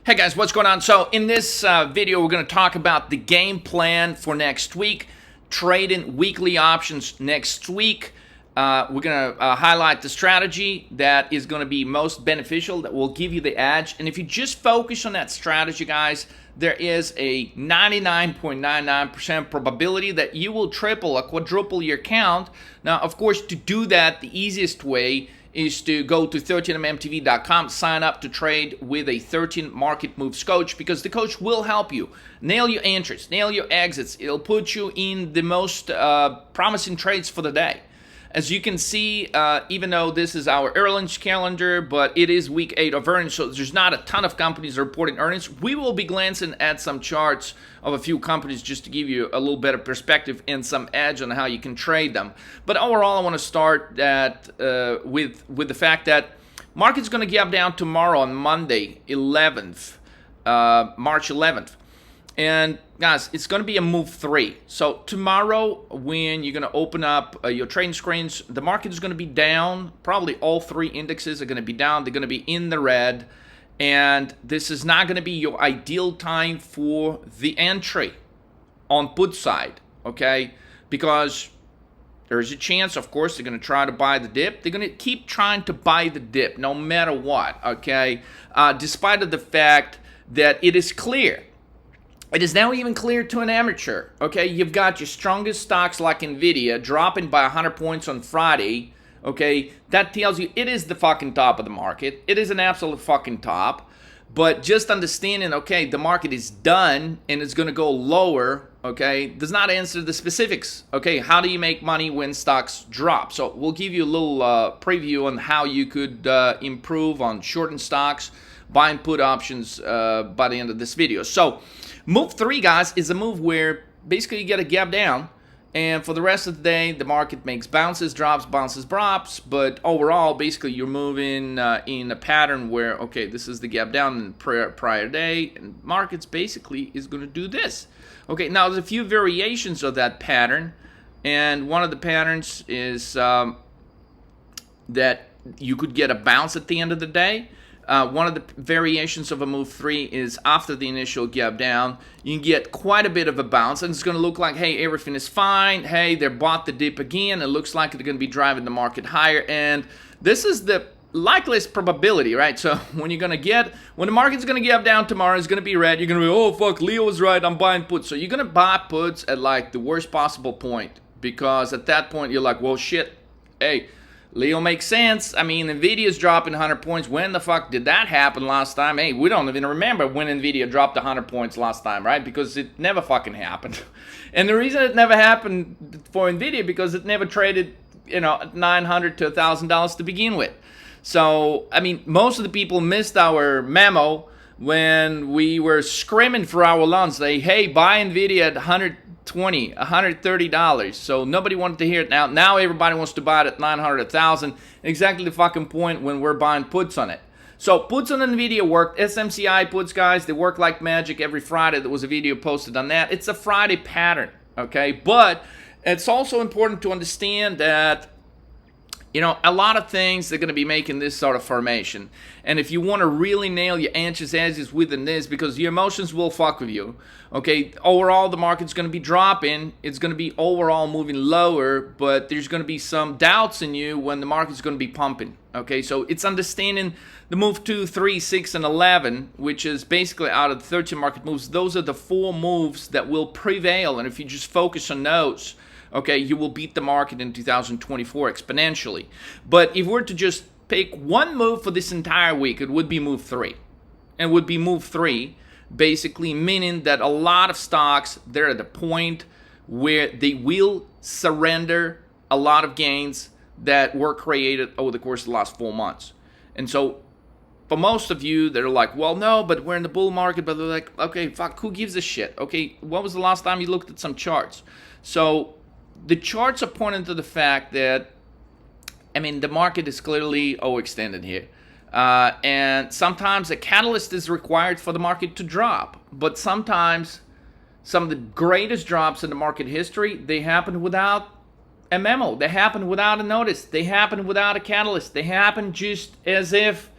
Hey guys, what's going on? So in this video, we're going to talk about the game plan for next week, trading weekly options next week. We're going to highlight the strategy that is going to be most beneficial, that will give you the edge. And if you just focus on that strategy, guys, there is a 99.99% probability that you will triple or quadruple your count. Now, of course, to do that, the easiest way is to go to 13mmtv.com, sign up to trade with a 13 market moves coach, because the coach will help you nail your entries, nail your exits. It'll put you in the most promising trades for the day. As you can see, even though this is our earnings calendar, but it is week 8 of earnings, so there's not a ton of companies reporting earnings. We will be glancing at some charts of a few companies just to give you a little better perspective and some edge on how you can trade them. But overall, I want to start that with the fact that market's going to gap down tomorrow on Monday, 11th, March 11th. And guys, it's going to be a move 3. So tomorrow, when you're going to open up your trading screens, the market is going to be down. Probably all 3 indexes are going to be down. They're going to be in the red. And this is not going to be your ideal time for the entry on put side, okay? Because there's a chance, of course, they're going to try to buy the dip. They're going to keep trying to buy the dip no matter what, okay? Despite of the fact that it is clear. It is now even clear to an amateur, okay? You've got your strongest stocks like NVIDIA dropping by 100 points on Friday, okay? That tells you it is the fucking top of the market. It is an absolute fucking top. But just understanding, okay, the market is done and it's going to go lower, okay, does not answer the specifics, okay? How do you make money when stocks drop? So we'll give you a little preview on how you could improve on shorting stocks, buying put options by the end of this video. So move 3, guys, is a move where basically you get a gap down, and for the rest of the day, the market makes bounces, drops, bounces, drops, but overall, basically, you're moving in a pattern where, okay, this is the gap down in the prior day, and markets basically is going to do this. Okay, now there's a few variations of that pattern, and one of the patterns is that you could get a bounce at the end of the day. One of the variations of a move 3 is after the initial gap down, you can get quite a bit of a bounce, and it's going to look like, hey, everything is fine. Hey, they bought the dip again. It looks like they're going to be driving the market higher, and this is the likeliest probability, right? So when the market's going to gap down tomorrow, it's going to be red. You're going to be, oh, fuck, Leo was right. I'm buying puts. So you're going to buy puts at like the worst possible point, because at that point, you're like, well, shit, hey, Leo makes sense. I mean, NVIDIA's dropping 100 points. When the fuck did that happen last time? Hey, we don't even remember when NVIDIA dropped 100 points last time, right? Because it never fucking happened. And the reason it never happened for NVIDIA, because it never traded, $900 to $1,000 to begin with. So, I mean, most of the people missed our memo when we were screaming for our lunch. Hey, buy NVIDIA at $120, $130. So nobody wanted to hear it now. Now everybody wants to buy it at $900, $1,000. Exactly the fucking point when we're buying puts on it. So puts on NVIDIA worked. SMCI puts, guys, they work like magic every Friday. There was a video posted on that. It's a Friday pattern, okay? But it's also important to understand that a lot of things they're going to be making this sort of formation. And if you want to really nail your anxious edges within this, because your emotions will fuck with you, okay, overall the market's going to be dropping. It's going to be overall moving lower, but there's going to be some doubts in you when the market's going to be pumping, okay? So it's understanding the move 2, 3, 6, and 11, which is basically out of the 13 market moves. Those are the 4 moves that will prevail, and if you just focus on those, okay, you will beat the market in 2024 exponentially. But if we're to just pick one move for this entire week, it would be move 3. And it would be move 3, basically meaning that a lot of stocks, they're at the point where they will surrender a lot of gains that were created over the course of the last 4 months. And so for most of you, they're like, well, no, but we're in the bull market. But they're like, okay, fuck, who gives a shit? Okay, when was the last time you looked at some charts? So the charts are pointing to the fact that, I mean, the market is clearly overextended here. And sometimes a catalyst is required for the market to drop. But sometimes some of the greatest drops in the market history, they happen without a memo. They happen without a notice. They happen without a catalyst. They happen just as if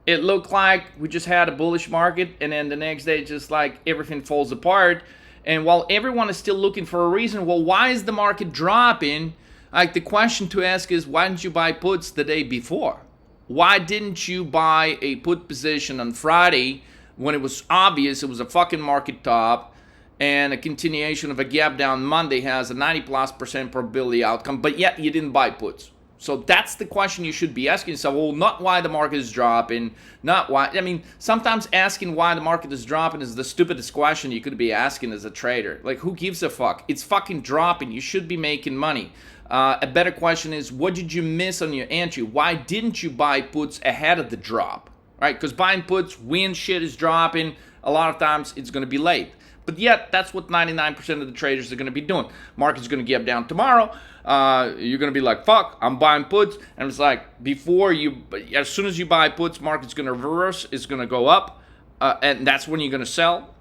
it looked like we just had a bullish market, and then the next day just like everything falls apart. And while everyone is still looking for a reason, well, why is the market dropping? Like, the question to ask is, why didn't you buy puts the day before? Why didn't you buy a put position on Friday when it was obvious it was a fucking market top, and a continuation of a gap down Monday has a 90+% probability outcome, but yet you didn't buy puts? So that's the question you should be asking yourself. Well, not why the market is dropping, not why. I mean, sometimes asking why the market is dropping is the stupidest question you could be asking as a trader. Like, who gives a fuck? It's fucking dropping. You should be making money. A better question is, what did you miss on your entry? Why didn't you buy puts ahead of the drop? Right? Because buying puts when shit is dropping, a lot of times it's going to be late. But yet, that's what 99% of the traders are going to be doing. Market's going to get down tomorrow. You're going to be like, fuck, I'm buying puts. And it's like, as soon as you buy puts, market's going to reverse. It's going to go up. And that's when you're going to sell,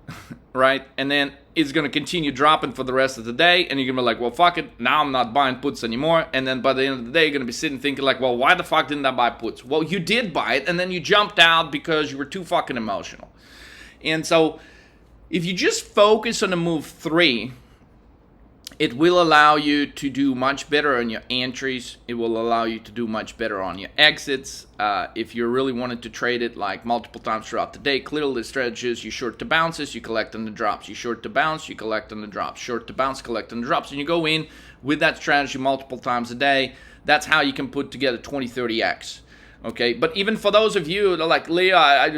right? And then it's going to continue dropping for the rest of the day. And you're going to be like, well, fuck it. Now I'm not buying puts anymore. And then by the end of the day, you're going to be sitting thinking like, well, why the fuck didn't I buy puts? Well, you did buy it. And then you jumped out because you were too fucking emotional. And so if you just focus on the move 3, it will allow you to do much better on your entries. It will allow you to do much better on your exits. If you're really wanting to trade it like multiple times throughout the day, clearly the strategy is you short to bounces, you collect on the drops. You short to bounce, you collect on the drops. Short to bounce, collect on the drops. And you go in with that strategy multiple times a day. That's how you can put together 20, 30x. Okay, but even for those of you that are like, Leo, I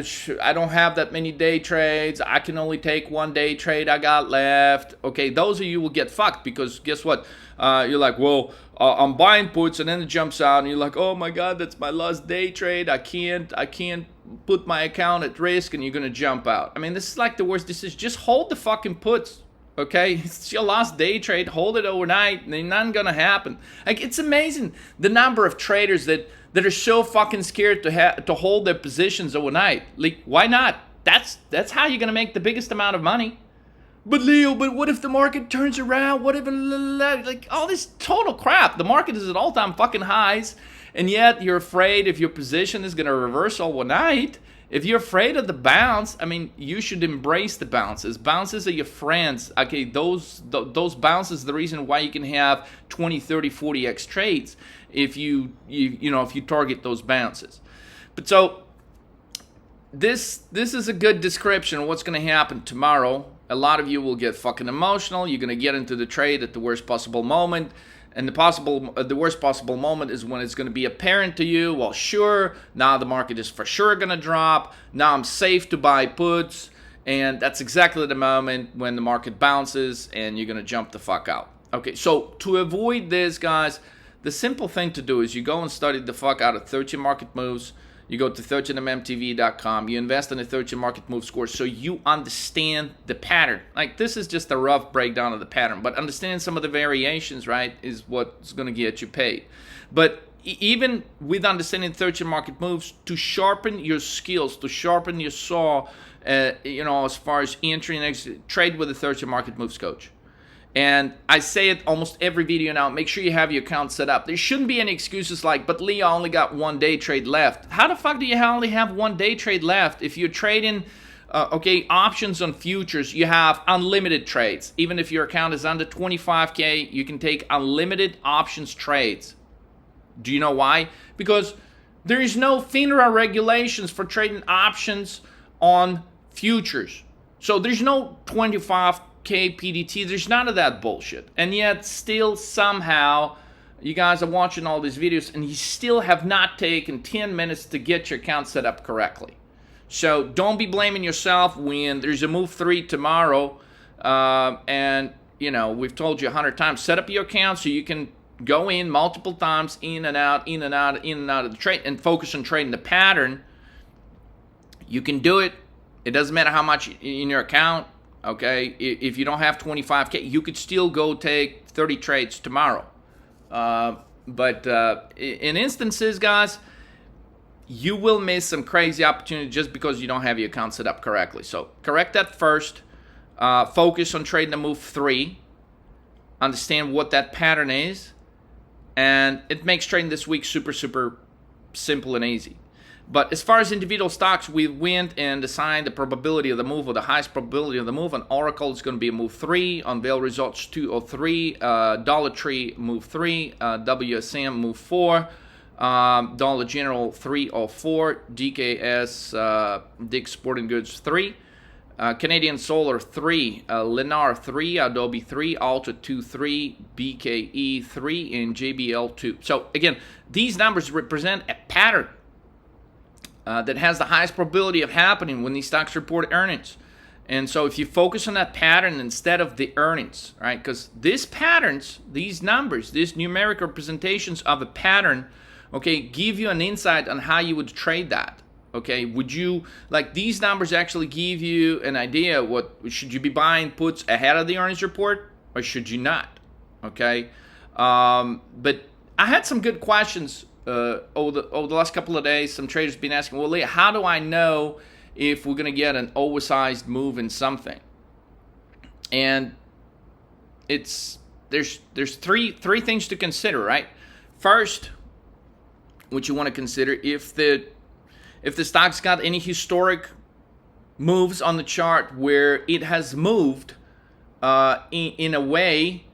don't have that many day trades. I can only take one day trade I got left. Okay, those of you will get fucked, because guess what? You're like, well, I'm buying puts, and then it jumps out, and you're like, oh my God, that's my last day trade. I can't put my account at risk, and you're gonna jump out. I mean, this is like the worst decision. Just hold the fucking puts. Okay, it's your last day trade. Hold it overnight, and nothing gonna happen. Like, it's amazing the number of traders that are so fucking scared to hold their positions overnight. Like, why not? That's how you're gonna make the biggest amount of money. But Leo, but what if the market turns around? What if, like, all this total crap? The market is at all-time fucking highs, and yet you're afraid if your position is gonna reverse overnight. If you're afraid of the bounce, I mean, you should embrace the bounces. Bounces are your friends. Okay, those bounces are the reason why you can have 20, 30, 40x trades if you target those bounces. But so this is a good description of what's going to happen tomorrow. A lot of you will get fucking emotional. You're going to get into the trade at the worst possible moment. And the worst possible moment is when it's going to be apparent to you, well, sure, now the market is for sure going to drop. Now I'm safe to buy puts. And that's exactly the moment when the market bounces and you're going to jump the fuck out. Okay, so to avoid this, guys, the simple thing to do is you go and study the fuck out of 13 market moves. You go to 13mmtv.com. You invest in the 13 market move score so you understand the pattern. Like, this is just a rough breakdown of the pattern, but understanding some of the variations, right, is what's going to get you paid. But even with understanding 13 market moves, to sharpen your skills, to sharpen your saw, as far as entry and exit, trade with a 13 market moves coach. And I say it almost every video now, make sure you have your account set up. There shouldn't be any excuses like, but Lee, I only got one day trade left. How the fuck do you only have one day trade left? If you're trading, options on futures, you have unlimited trades. Even if your account is under 25K, you can take unlimited options trades. Do you know why? Because there is no FINRA regulations for trading options on futures. So there's no 25K PDT, there's none of that bullshit. And yet still somehow you guys are watching all these videos and you still have not taken 10 minutes to get your account set up correctly. So don't be blaming yourself when there's a move 3 tomorrow. And we've told you 100 times, set up your account so you can go in multiple times, in and out, in and out, in and out of the trade, and focus on trading the pattern. You can do it. It doesn't matter how much in your account. Okay, if you don't have 25K, you could still go take 30 trades tomorrow. But in instances, guys, you will miss some crazy opportunity just because you don't have your account set up correctly. So correct that first. Focus on trading the move 3. Understand what that pattern is. And it makes trading this week super, super simple and easy. But as far as individual stocks, we went and assigned the probability of the move, or the highest probability of the move. On Oracle, it's going to be a move 3. On Vail Results, 2 or 3. Dollar Tree, move 3. WSM, move 4. Dollar General, 3 or 4. DKS, Dick's Sporting Goods, 3. Canadian Solar, 3. Lennar, 3. Adobe, 3. Alta, 2, 3. BKE, 3. And JBL, 2. So, again, these numbers represent a pattern that has the highest probability of happening when these stocks report earnings. And so if you focus on that pattern instead of the earnings, right? Because these patterns, these numbers, these numeric representations of a pattern, okay, give you an insight on how you would trade that. Okay, would you, like, these numbers actually give you an idea what should you be buying puts ahead of the earnings report, or should you not? Okay, but I had some good questions over the last couple of days. Some traders have been asking, well, Leah, how do I know if we're going to get an oversized move in something? And there's three things to consider, right? First, what you want to consider, if the stock's got any historic moves on the chart where it has moved in a way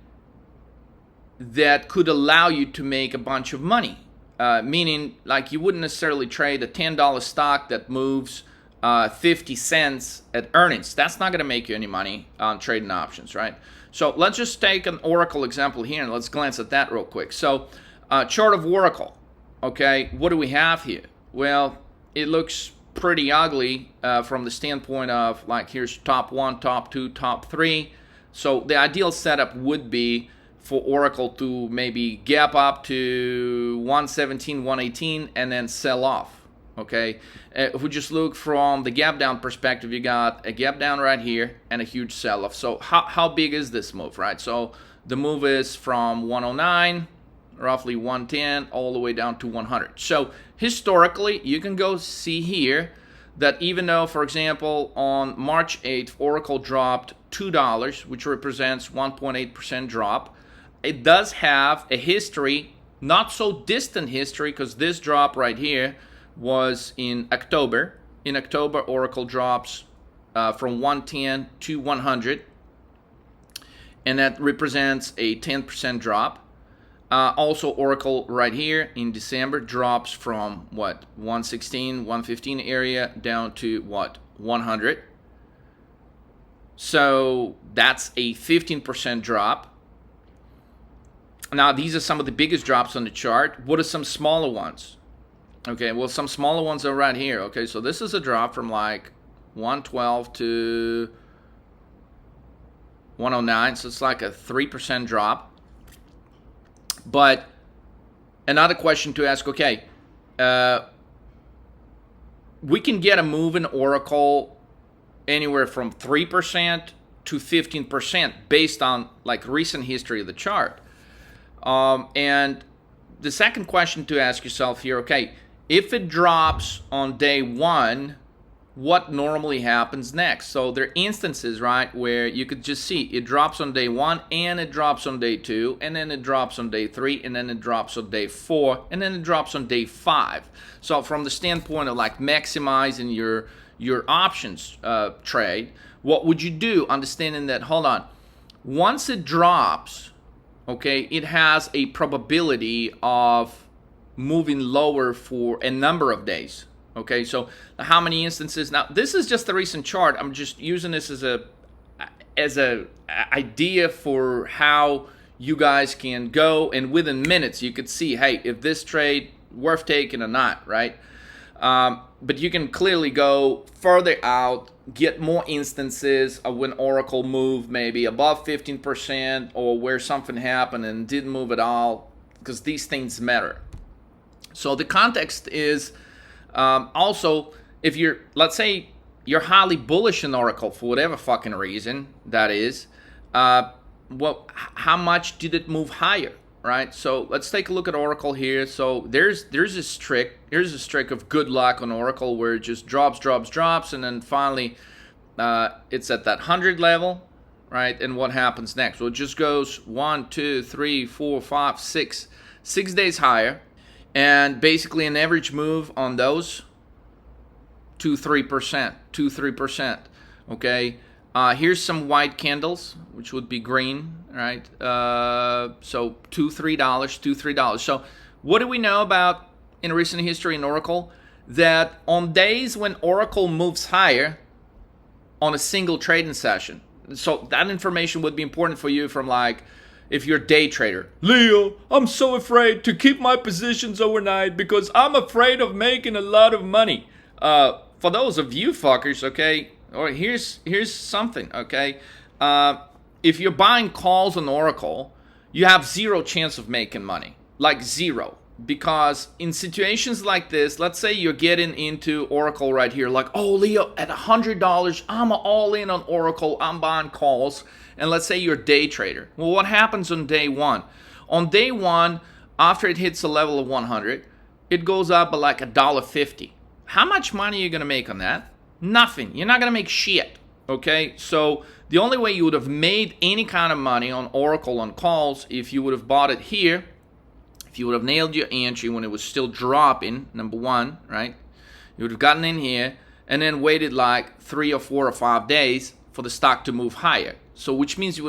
that could allow you to make a bunch of money. Meaning, like, you wouldn't necessarily trade a $10 stock that moves 50 cents at earnings. That's not going to make you any money on trading options, right? So let's just take an Oracle example here, and let's glance at that real quick. So chart of Oracle, okay, what do we have here? Well, it looks pretty ugly from the standpoint of, like, here's top 1, top 2, top 3. So the ideal setup would be for Oracle to maybe gap up to 117, 118, and then sell off, okay? If we just look from the gap down perspective, you got a gap down right here and a huge sell-off. So how big is this move, right? So the move is from 109, roughly 110, all the way down to 100. So historically, you can go see here that even though, for example, on March 8th, Oracle dropped $2, which represents 1.8% drop, it does have a history, not so distant history, because this drop right here was in October. In October, Oracle drops from 110 to 100, and that represents a 10% drop. Also, Oracle right here in December drops from what, 116, 115 area down to what, 100. So that's a 15% drop. Now, these are some of the biggest drops on the chart. What are some smaller ones? Okay, well, some smaller ones are right here. Okay, so this is a drop from like 112 to 109. So it's like a 3% drop. But another question to ask, okay, we can get a move in Oracle anywhere from 3% to 15% based on, like, recent history of the chart. And the second question to ask yourself here, okay, if it drops on day 1, what normally happens next? So there are instances, right, where you could just see it drops on day 1, and it drops on day 2, and then it drops on day 3, and then it drops on day 4, and then it drops on day 5. So from the standpoint of, like, maximizing your options trade, what would you do, understanding that, hold on, once it drops, okay, it has a probability of moving lower for a number of days. Okay, so how many instances? Now, this is just the recent chart. I'm just using this as a idea for how you guys can go, and within minutes you could see, hey, if this trade worth taking or not, right? But you can clearly go further out, get more instances of when Oracle moved maybe above 15%, or where something happened and didn't move at all, because these things matter. So the context is also, if you're, let's say you're highly bullish in Oracle for whatever fucking reason that is, well, how much did it move higher, right? So let's take a look at Oracle here. So here's a streak of good luck on Oracle where it just drops, and then finally it's at that 100 level, right? And what happens next? Well, it just goes 1, 2, 3, 4, 5, 6 days higher. And basically an average move on those 2-3%, 2-3%. Okay, here's some white candles, which would be green, right? So $2-3, $2-3. So what do we know about in recent history in Oracle? That on days when Oracle moves higher on a single trading session, so that information would be important for you from like, if you're a day trader. Leo, I'm so afraid to keep my positions overnight because I'm afraid of making a lot of money. For those of you fuckers, okay, or here's something, okay. If you're buying calls on Oracle, you have zero chance of making money, like zero. Because in situations like this, let's say you're getting into Oracle right here, like, oh, Leo, at $100, I'm all in on Oracle, I'm buying calls. And let's say you're a day trader. Well, what happens on day one? On day one, after it hits a level of 100, it goes up by like $1.50. How much money are you going to make on that? Nothing. You're not going to make shit. Okay? So the only way you would have made any kind of money on Oracle on calls, if you would have bought it here, if you would have nailed your entry when it was still dropping, number one, right? You would have gotten in here and then waited like 3 or 4 or 5 days for the stock to move higher. So which means you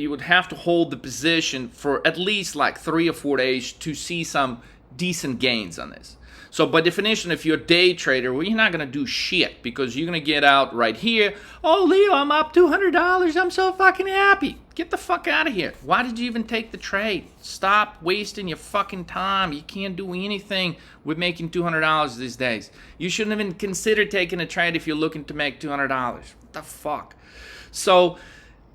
would have to hold the position for at least like 3 or 4 days to see some decent gains on this. So by definition, if you're a day trader, well, you're not going to do shit because you're going to get out right here. Oh, Leo, I'm up $200. I'm so fucking happy. Get the fuck out of here. Why did you even take the trade? Stop wasting your fucking time. You can't do anything with making $200 these days. You shouldn't even consider taking a trade if you're looking to make $200. What the fuck? So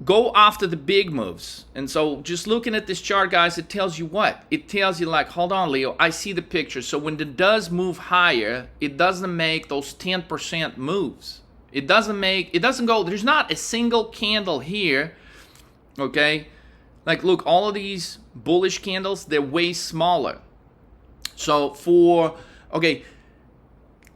go after the big moves. And so just looking at this chart, guys, it tells you what? It tells you like, hold on, Leo, I see the picture. So when it does move higher, it doesn't make those 10% moves. It doesn't go, there's not a single candle here, okay? Like, look, all of these bullish candles, they're way smaller. So okay,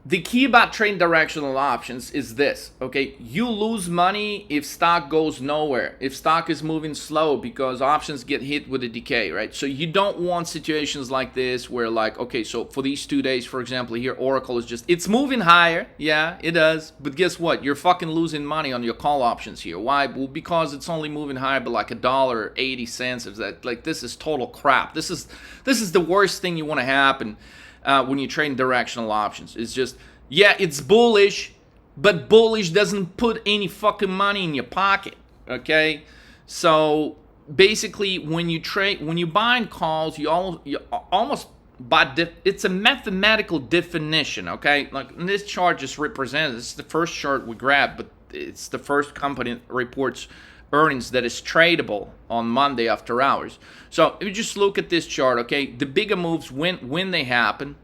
the key about trading directional options is this, okay? You lose money if stock goes nowhere, if stock is moving slow because options get hit with a decay, right? So you don't want situations like this where like, okay, so for these 2 days, for example, here, Oracle is just, it's moving higher. Yeah, it does. But guess what? You're fucking losing money on your call options here. Why? Well, because it's only moving higher by like $1.80. Is that like, this is total crap. This is the worst thing you want to happen when you're trading directional options. It's just, yeah, it's bullish, but bullish doesn't put any fucking money in your pocket, okay? So basically, when you buying calls, you almost it's a mathematical definition, okay? Like this chart just represents, this is the first chart we grabbed, but it's the first company that reports earnings that is tradable on Monday after hours. So if you just look at this chart, okay, the bigger moves when they happen,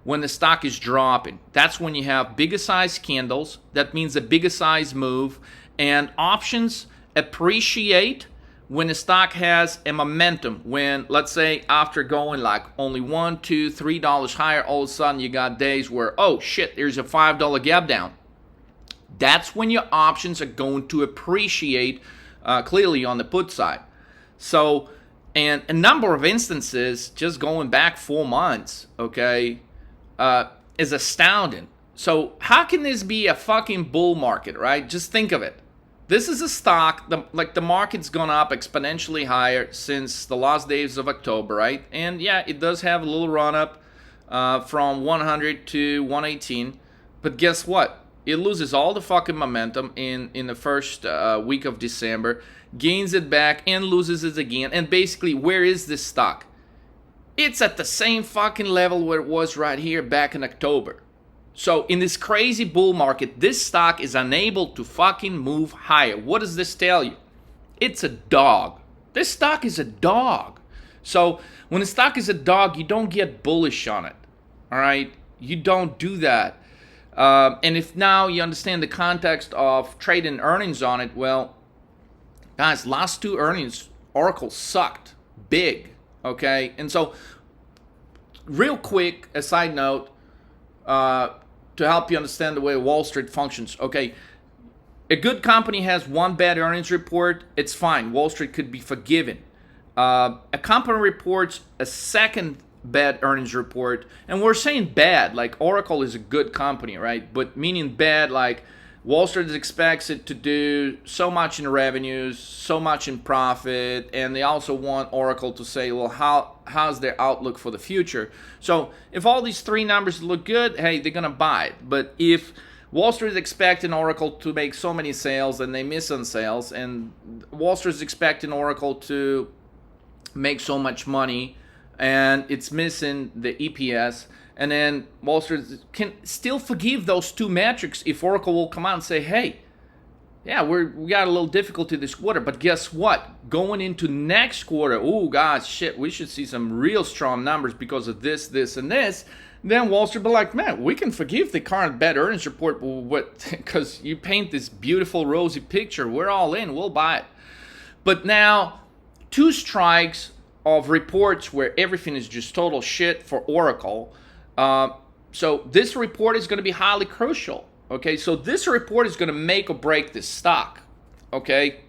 when the stock is dropping, that's when you have bigger size candles. That means a bigger size move, and options appreciate when the stock has a momentum. When, let's say, after going like only $1, $2, $3 higher, all of a sudden you got days where, oh shit, there's a $5 gap down. That's when your options are going to appreciate clearly on the put side. So, and a number of instances, just going back 4 months, okay, is astounding. So how can this be a fucking bull market, right? Just think of it. This is a stock, the market's gone up exponentially higher since the last days of October, right? And yeah, it does have a little run up from 100 to 118. But guess what? It loses all the fucking momentum in the first week of December, gains it back and loses it again. And basically, where is this stock? It's at the same fucking level where it was right here back in October. So in this crazy bull market, this stock is unable to fucking move higher. What does this tell you? It's a dog. This stock is a dog. So when a stock is a dog, you don't get bullish on it. All right? You don't do that. And if now you understand the context of trading earnings on it, well, guys, last 2 earnings, Oracle sucked big. Okay, and so real quick, a side note to help you understand the way Wall Street functions. Okay, a good company has one bad earnings report, it's fine. Wall Street could be forgiven. A company reports a second bad earnings report. And we're saying bad, like Oracle is a good company, right? But meaning bad, like Wall Street expects it to do so much in revenues, so much in profit, and they also want Oracle to say, well, how's their outlook for the future? So if all these three numbers look good, hey, they're gonna buy it. But if Wall Street is expecting Oracle to make so many sales and they miss on sales, and Wall Street is expecting Oracle to make so much money and it's missing the EPS, and then Wall Street can still forgive those two metrics if Oracle will come out and say, hey, yeah, we got a little difficulty this quarter, but guess what? Going into next quarter, oh, gosh, shit, we should see some real strong numbers because of this, this, and this. Then Wall Street will be like, man, we can forgive the current bad earnings report, because you paint this beautiful rosy picture. We're all in. We'll buy it. But now, two strikes of reports where everything is just total shit for Oracle. So this report is going to be highly crucial. Okay, so this report is going to make or break this stock. Okay,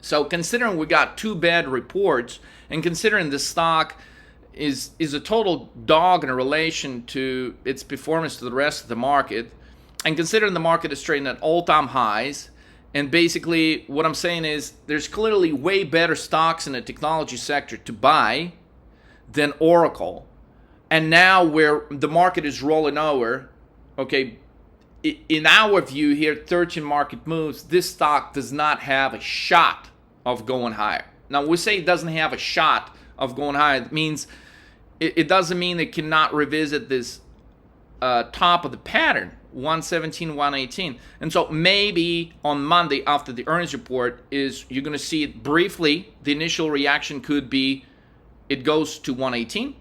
so considering we got two bad reports, and considering the stock is a total dog in relation to its performance to the rest of the market, and considering the market is trading at all-time highs, and basically what I'm saying is there's clearly way better stocks in the technology sector to buy than Oracle. And now where the market is rolling over, okay, in our view here, 13 market moves, this stock does not have a shot of going higher. Now, we say it doesn't have a shot of going higher. It means it doesn't mean it cannot revisit this top of the pattern, 117, 118. And so maybe on Monday after the earnings report is you're going to see it briefly. The initial reaction could be it goes to 118.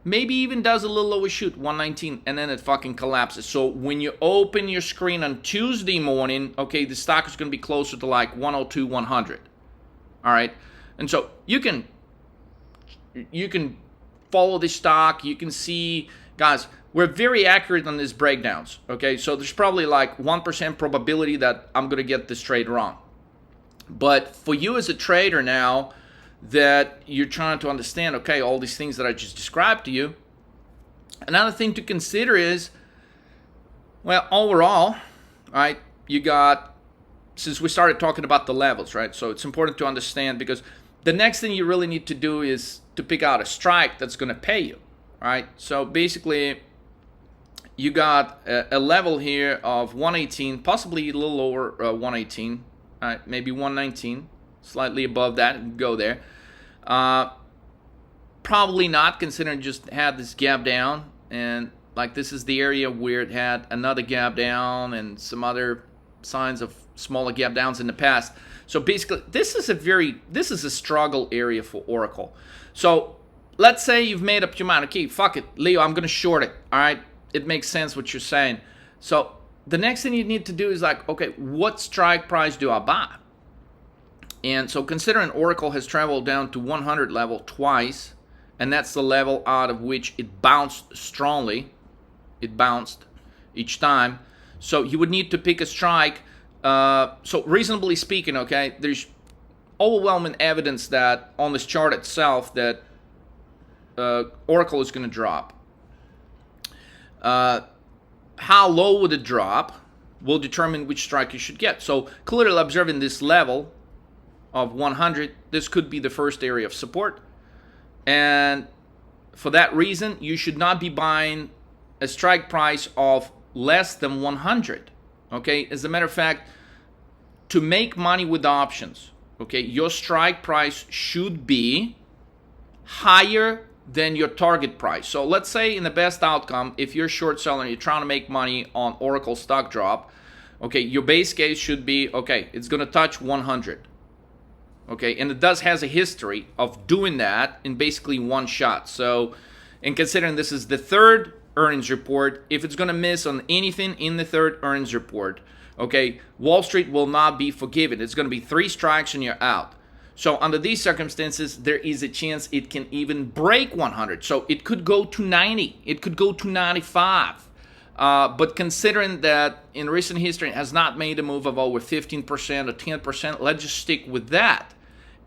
Maybe even does a little overshoot, 119, and then it fucking collapses. So when you open your screen on Tuesday morning, okay, the stock is going to be closer to like 102, 100. All right? And so you can follow this stock. You can see, guys, we're very accurate on these breakdowns, okay? So there's probably like 1% probability that I'm going to get this trade wrong. But for you as a trader now, that you're trying to understand, okay, all these things that I just described to you. Another thing to consider is, well, overall, right, you got, since we started talking about the levels, right, so it's important to understand because the next thing you really need to do is to pick out a strike that's going to pay you, right? So basically, you got a level here of 118, possibly a little over 118, right, maybe 119. Slightly above that and go there. Probably not, considering just had this gap down, and like this is the area where it had another gap down and some other signs of smaller gap downs in the past. So basically this is a struggle area for Oracle. So let's say you've made up your mind, okay, fuck it, Leo, I'm gonna short it. All right, it makes sense what you're saying. So the next thing you need to do is like, okay, what strike price do I buy? And so considering Oracle has traveled down to 100 level twice, and that's the level out of which it bounced strongly, it bounced each time, so you would need to pick a strike. So reasonably speaking, okay, there's overwhelming evidence that on this chart itself that Oracle is going to drop. How low would it drop will determine which strike you should get. So clearly observing this level of 100, this could be the first area of support, and for that reason you should not be buying a strike price of less than 100. Okay, as a matter of fact, to make money with options, okay, your strike price should be higher than your target price. So let's say in the best outcome, if you're short seller and you're trying to make money on Oracle stock drop, okay, your base case should be, okay, it's going to touch 100. Okay, and it has a history of doing that in basically one shot. So, and considering this is the third earnings report, if it's going to miss on anything in the third earnings report, okay, Wall Street will not be forgiven. It's going to be 3 strikes and you're out. So under these circumstances, there is a chance it can even break 100. So it could go to 90. It could go to 95. But considering that in recent history it has not made a move of over 15% or 10%, let's just stick with that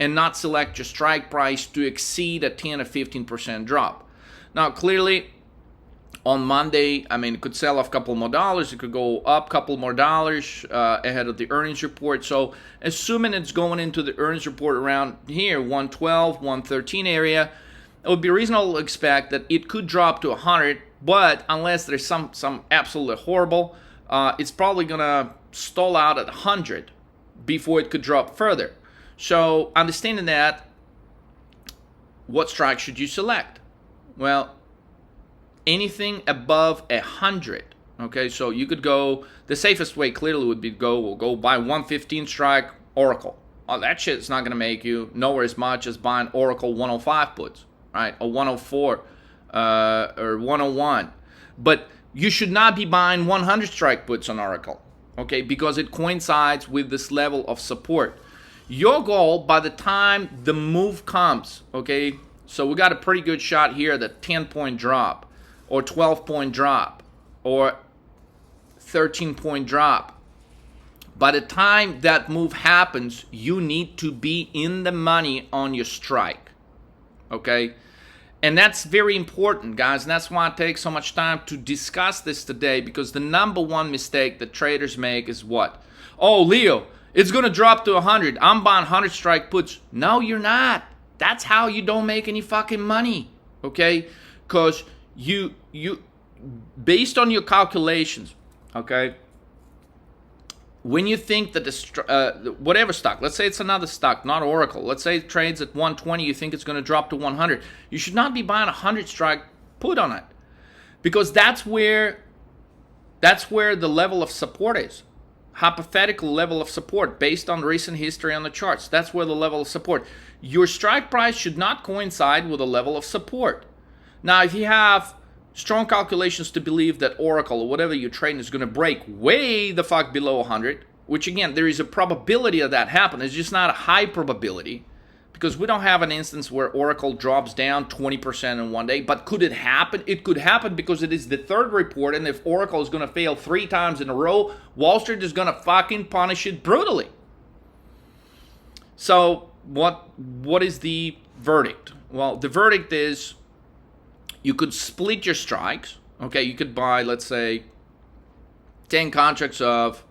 and not select your strike price to exceed a 10 or 15% drop. Now, clearly, on Monday, I mean, it could sell off a couple more dollars. It could go up a couple more dollars ahead of the earnings report. So, assuming it's going into the earnings report around here, 112, 113 area, it would be reasonable to expect that it could drop to 100. But unless there's some absolutely horrible, it's probably gonna stall out at 100 before it could drop further. So, understanding that, what strike should you select? Well, anything above 100. Okay, so you could go, the safest way clearly would be we'll go buy 115 strike Oracle. Oh, that shit's not going to make you nowhere as much as buying Oracle 105 puts, right? Or 104 or 101. But you should not be buying 100 strike puts on Oracle, okay, because it coincides with this level of support. Your goal by the time the move comes, okay, so we got a pretty good shot here, the 10-point drop, or 12-point drop, or 13-point drop. By the time that move happens, you need to be in the money on your strike, okay? And that's very important, guys, and that's why it takes so much time to discuss this today, because the number one mistake that traders make is what? Oh, Leo, it's going to drop to 100. I'm buying 100 strike puts. No, you're not. That's how you don't make any fucking money, okay? Because you based on your calculations, okay, when you think that whatever stock, let's say it's another stock, not Oracle, let's say it trades at 120, you think it's going to drop to 100, you should not be buying a 100 strike put on it, because that's where the level of support is. Hypothetical level of support based on recent history on the charts. That's where the level of support. Your strike price should not coincide with the level of support. Now, if you have strong calculations to believe that Oracle or whatever you're trading is going to break way the fuck below 100, which again, there is a probability of that happening. It's just not a high probability, because we don't have an instance where Oracle drops down 20% in one day. But could it happen? It could happen, because it is the third report, and if Oracle is going to fail 3 times in a row, Wall Street is going to fucking punish it brutally. So what is the verdict? Well, the verdict is you could split your strikes. Okay, you could buy, let's say, 10 contracts of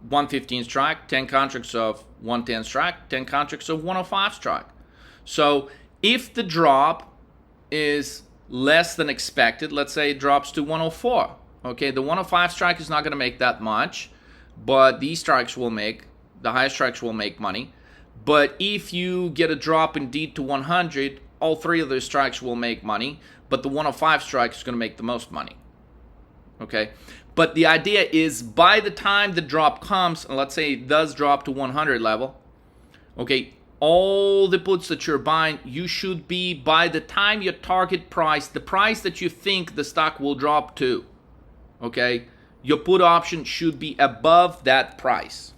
115 strike, 10 contracts of 110 strike, 10 contracts of 105 strike. So if the drop is less than expected, let's say it drops to 104, okay, the 105 strike is not going to make that much, but these strikes will make, the higher strikes will make money. But if you get a drop indeed to 100, all 3 of those strikes will make money, but the 105 strike is going to make the most money, okay? But the idea is, by the time the drop comes, and let's say it does drop to 100 level, okay, all the puts that you're buying, you should be, by the time your target price, the price that you think the stock will drop to, okay, your put option should be above that price.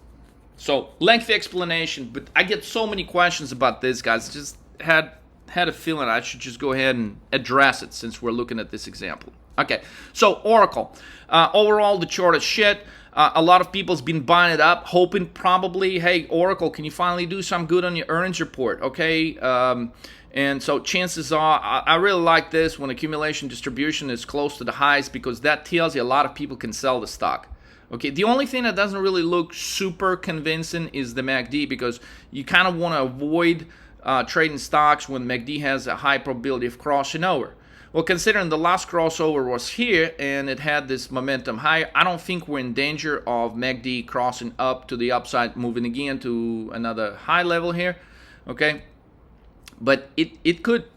So, lengthy explanation, but I get so many questions about this, guys. Just had a feeling I should just go ahead and address it since we're looking at this example. Okay, so Oracle. Overall, the chart is shit. A lot of people's been buying it up, hoping probably, hey, Oracle, can you finally do some good on your earnings report? Okay, and so chances are, I really like this when accumulation distribution is close to the highs, because that tells you a lot of people can sell the stock. Okay, the only thing that doesn't really look super convincing is the MACD, because you kind of want to avoid trading stocks when MACD has a high probability of crossing over. Well, considering the last crossover was here and it had this momentum high, I don't think we're in danger of MACD crossing up to the upside, moving again to another high level here, okay? But it could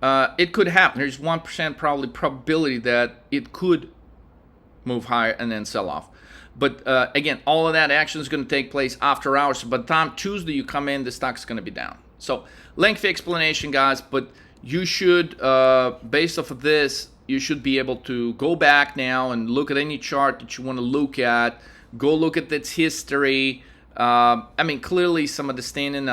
happen. There's 1% probably probability that it could move higher and then sell off. But again, all of that action is going to take place after hours. So by the time Tuesday you come in, the stock's going to be down. So lengthy explanation, guys, but you should, based off of this, you should be able to go back now and look at any chart that you want to look at. Go look at its history. I mean, clearly some of the standing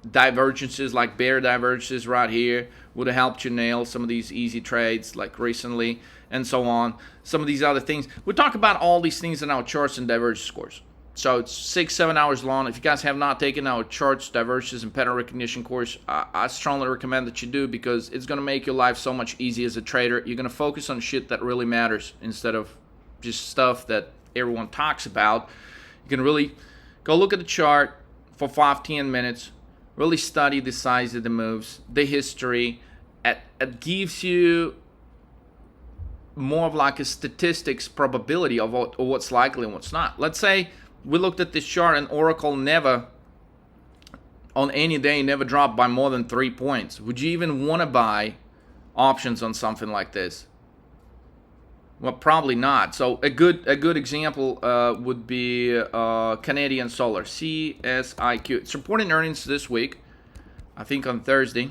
divergences, like bear divergences right here, would have helped you nail some of these easy trades like recently and so on. Some of these other things. We talk about all these things in our charts and divergence scores. So it's 6-7 hours long. If you guys have not taken our charts, diversions, and pattern recognition course, I strongly recommend that you do, because it's going to make your life so much easier as a trader. You're going to focus on shit that really matters instead of just stuff that everyone talks about. You can really go look at the chart for 5-10 minutes, really study the size of the moves, the history. It gives you more of like a statistics probability of what's likely and what's not. Let's say we looked at this chart and Oracle never, on any day, never dropped by more than 3 points. Would you even want to buy options on something like this? Well, probably not. So a good example would be Canadian Solar, CSIQ. It's reporting earnings this week, I think on Thursday.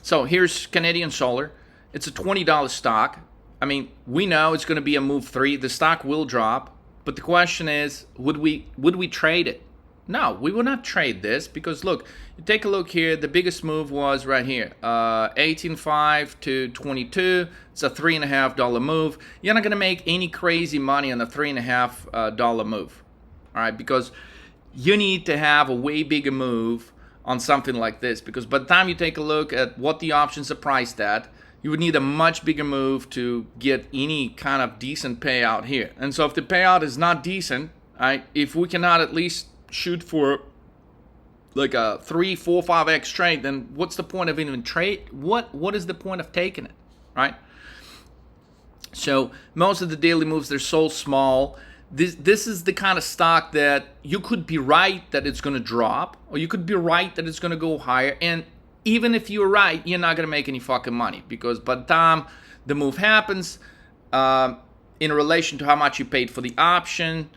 So here's Canadian Solar. It's a $20 stock. I mean, we know it's going to be a move 3. The stock will drop, but the question is, would we trade it? No, we will not trade this, because look, you take a look here. The biggest move was right here, 18.5 to 22. It's a $3.50 move. You're not going to make any crazy money on a $3.50 move, all right? Because you need to have a way bigger move on something like this, because by the time you take a look at what the options are priced at, you would need a much bigger move to get any kind of decent payout here. And so if the payout is not decent, right, if we cannot at least shoot for like a 3, 4, 5x trade, then what's the point of even trade? What is the point of taking it, right? So most of the daily moves, they're so small. This is the kind of stock that you could be right that it's going to drop, or you could be right that it's going to go higher. And even if you're right, you're not going to make any fucking money, because by the time the move happens, in relation to how much you paid for the option,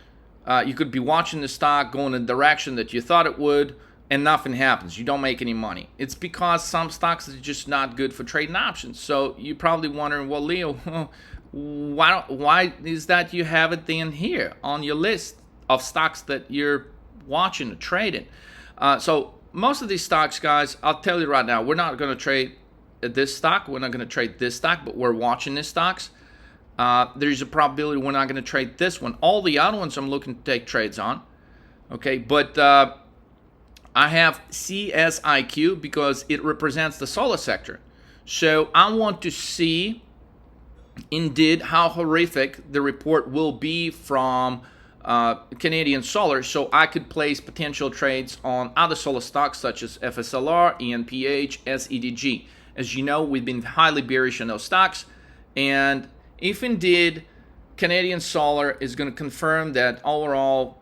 you could be watching the stock going in the direction that you thought it would, and nothing happens. You don't make any money. It's because some stocks are just not good for trading options. So you're probably wondering, well, Leo, why is that you have it then here on your list of stocks that you're watching or trading? So most of these stocks, guys, I'll tell you right now, we're not going to trade this stock. We're not going to trade this stock, but we're watching these stocks. There's a probability we're not going to trade this one. All the other ones I'm looking to take trades on. Okay, but I have CSIQ because it represents the solar sector. So I want to see indeed how horrific the report will be from Canadian Solar, so I could place potential trades on other solar stocks such as FSLR, ENPH, SEDG. As you know, we've been highly bearish on those stocks, and if indeed Canadian Solar is going to confirm that overall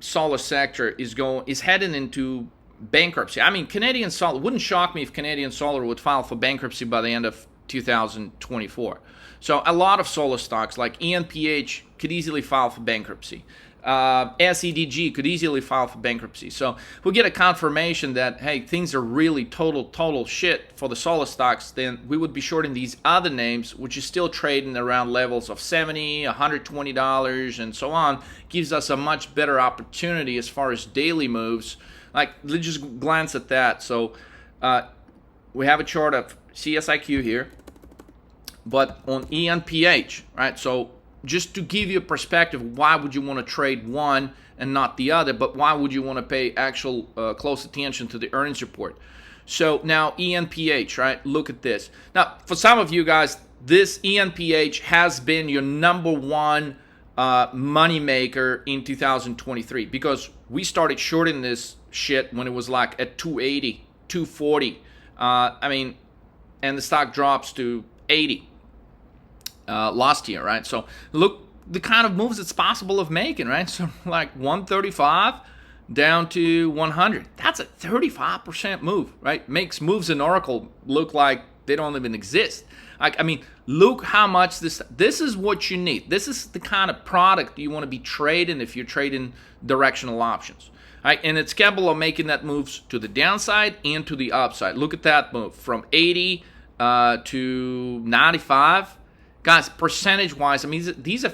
solar sector is heading into bankruptcy. I mean, Canadian Solar, wouldn't shock me if Canadian Solar would file for bankruptcy by the end of 2024. So a lot of solar stocks like ENPH could easily file for bankruptcy. SEDG could easily file for bankruptcy. So if we get a confirmation that, hey, things are really total shit for the solar stocks, then we would be shorting these other names, which is still trading around levels of $70, $120, and so on. Gives us a much better opportunity as far as daily moves. Like, let's just glance at that. So we have a chart of CSIQ here, but on ENPH, right? So just to give you a perspective, why would you want to trade one and not the other, but why would you want to pay actual close attention to the earnings report? So now ENPH, right? Look at this. Now, for some of you guys, this ENPH has been your number one money maker in 2023, because we started shorting this shit when it was like at 280, 240. I mean, and the stock drops to 80 last year, right? So look the kind of moves it's possible of making, right? So like 135 down to 100. That's a 35% move, right? Makes moves in Oracle look like they don't even exist. Like, I mean, look how much this is what you need. This is the kind of product you want to be trading if you're trading directional options. Right? And it's capable of making that moves to the downside and to the upside. Look at that move from 80 to 95. Guys, percentage-wise, I mean, this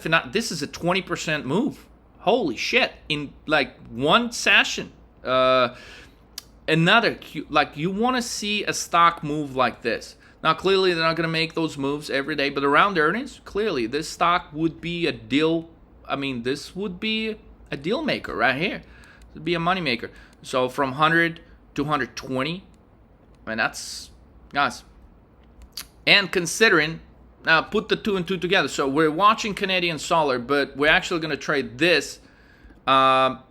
is a 20% move. Holy shit. In like one session. Another, like, you want to see a stock move like this. Now, clearly, they're not going to make those moves every day, but around earnings, clearly, this stock would be a deal I mean, this would be a deal maker right here. It would be a money maker. So from 100 to 120, I mean, that's, guys. And considering, now put the 2 and 2 together. So we're watching Canadian Solar, but we're actually going to trade this on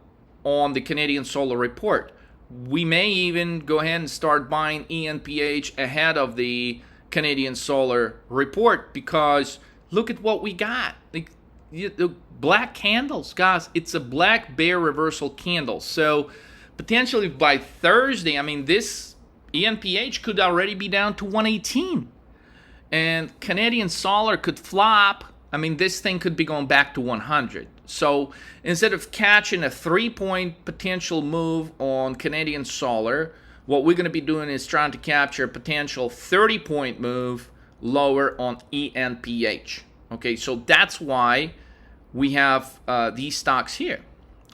the Canadian Solar report. We may even go ahead and start buying ENPH ahead of the Canadian Solar report, because look at what we got. The black candles, guys. It's a black bear reversal candle. So potentially by Thursday, I mean, this ENPH could already be down to 118. And Canadian Solar could flop. I mean, this thing could be going back to 100. So instead of catching a 3-point potential move on Canadian Solar, what we're going to be doing is trying to capture a potential 30-point move lower on ENPH. Okay, so that's why we have these stocks here.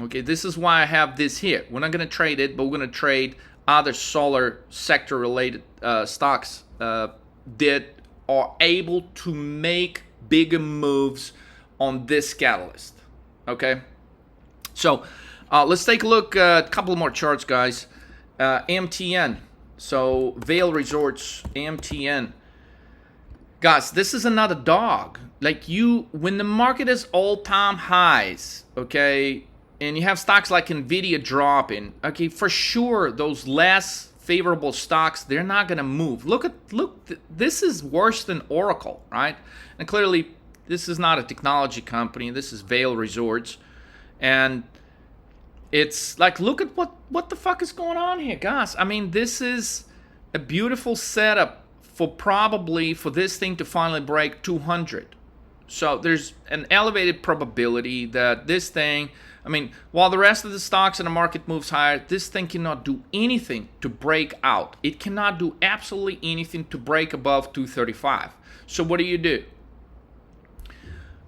Okay, this is why I have this here. We're not going to trade it, but we're going to trade other solar sector related stocks that are able to make bigger moves on this catalyst. Okay, so let's take a look at a couple more charts, guys. MTN, so Vail Resorts, MTN. Guys, this is another dog. Like, when the market is all-time highs, okay, and you have stocks like Nvidia dropping, okay, for sure those less favorable stocks, they're not going to move. Look, this is worse than Oracle, right? And clearly this is not a technology company. This is Vail Resorts, and it's like, look at what the fuck is going on here, guys. I mean, this is a beautiful setup for this thing to finally break 200. So there's an elevated probability that this thing, I mean, while the rest of the stocks in the market moves higher, this thing cannot do anything to break out. It cannot do absolutely anything to break above 235. So what do?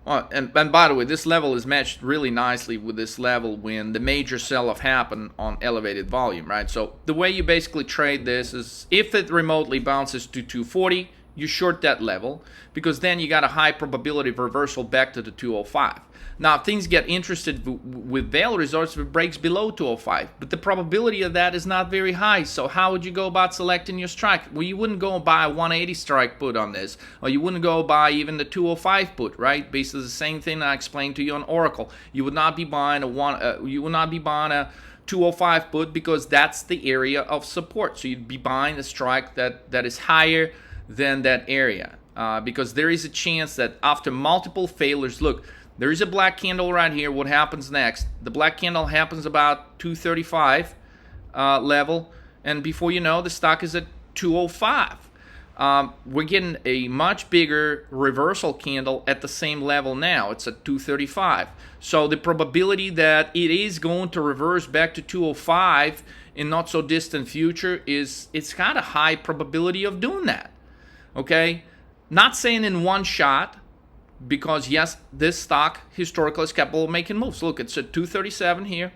And by the way, this level is matched really nicely with this level when the major sell-off happened on elevated volume, right? So the way you basically trade this is, if it remotely bounces to 240, you short that level, because then you got a high probability of reversal back to the 205. Now, if things get interested with Vail Resorts, if it breaks below 205, but the probability of that is not very high. So how would you go about selecting your strike? Well, you wouldn't go buy a 180 strike put on this, or you wouldn't go buy even the 205 put, right? Basically the same thing I explained to you on Oracle. You would not be buying a 205 put, because that's the area of support. So you'd be buying a strike that is higher than that area, because there is a chance that after multiple failures, look, there is a black candle right here. What happens next? The black candle happens about 235 level, and before you know, the stock is at 205. We're getting a much bigger reversal candle at the same level now. It's at 235. So the probability that it is going to reverse back to 205 in not so distant future it's got a high probability of doing that. Okay, not saying in one shot, because yes, this stock historically is capable of making moves. Look, it's at 237 here,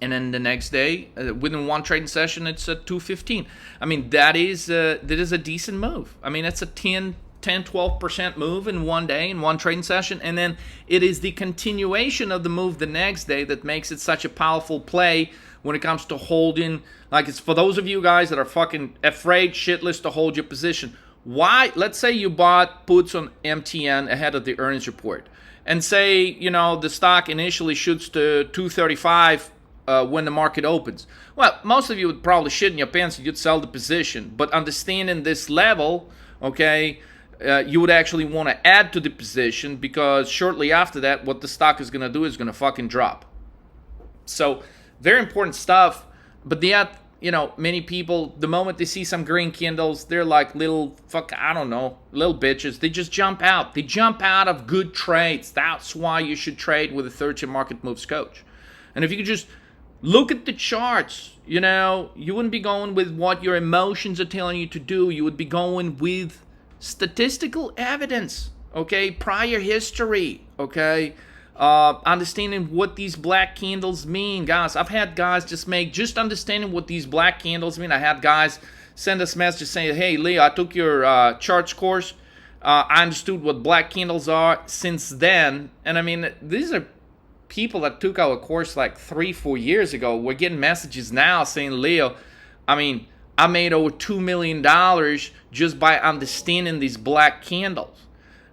and then the next day, within one trading session, it's at 215. I mean, that is a decent move. I mean, it's a 10-12% move in one day, in one trading session, and then it is the continuation of the move the next day that makes it such a powerful play when it comes to holding. Like, it's for those of you guys that are fucking afraid shitless to hold your position. Why? Let's say you bought puts on MTN ahead of the earnings report, and say, you know, the stock initially shoots to 235 when the market opens. Well, most of you would probably shit in your pants and you'd sell the position. But understanding this level, okay, you would actually want to add to the position, because shortly after that, what the stock is going to do is going to fucking drop. So very important stuff. But yet, you know, many people, the moment they see some green candles, they're like little little bitches. They just jump out. They jump out of good trades. That's why you should trade with a third-year market moves coach. And if you could just look at the charts, you know, you wouldn't be going with what your emotions are telling you to do. You would be going with statistical evidence, okay, prior history, okay, understanding what these black candles mean. Guys, I've had guys just understanding what these black candles mean. I had guys send us messages saying, hey, Lee, I took your charts course. I understood what black candles are since then. And I mean, these are people that took our course like 3-4 years ago. We're getting messages now saying, Leo, I mean, I made over $2 million just by understanding these black candles.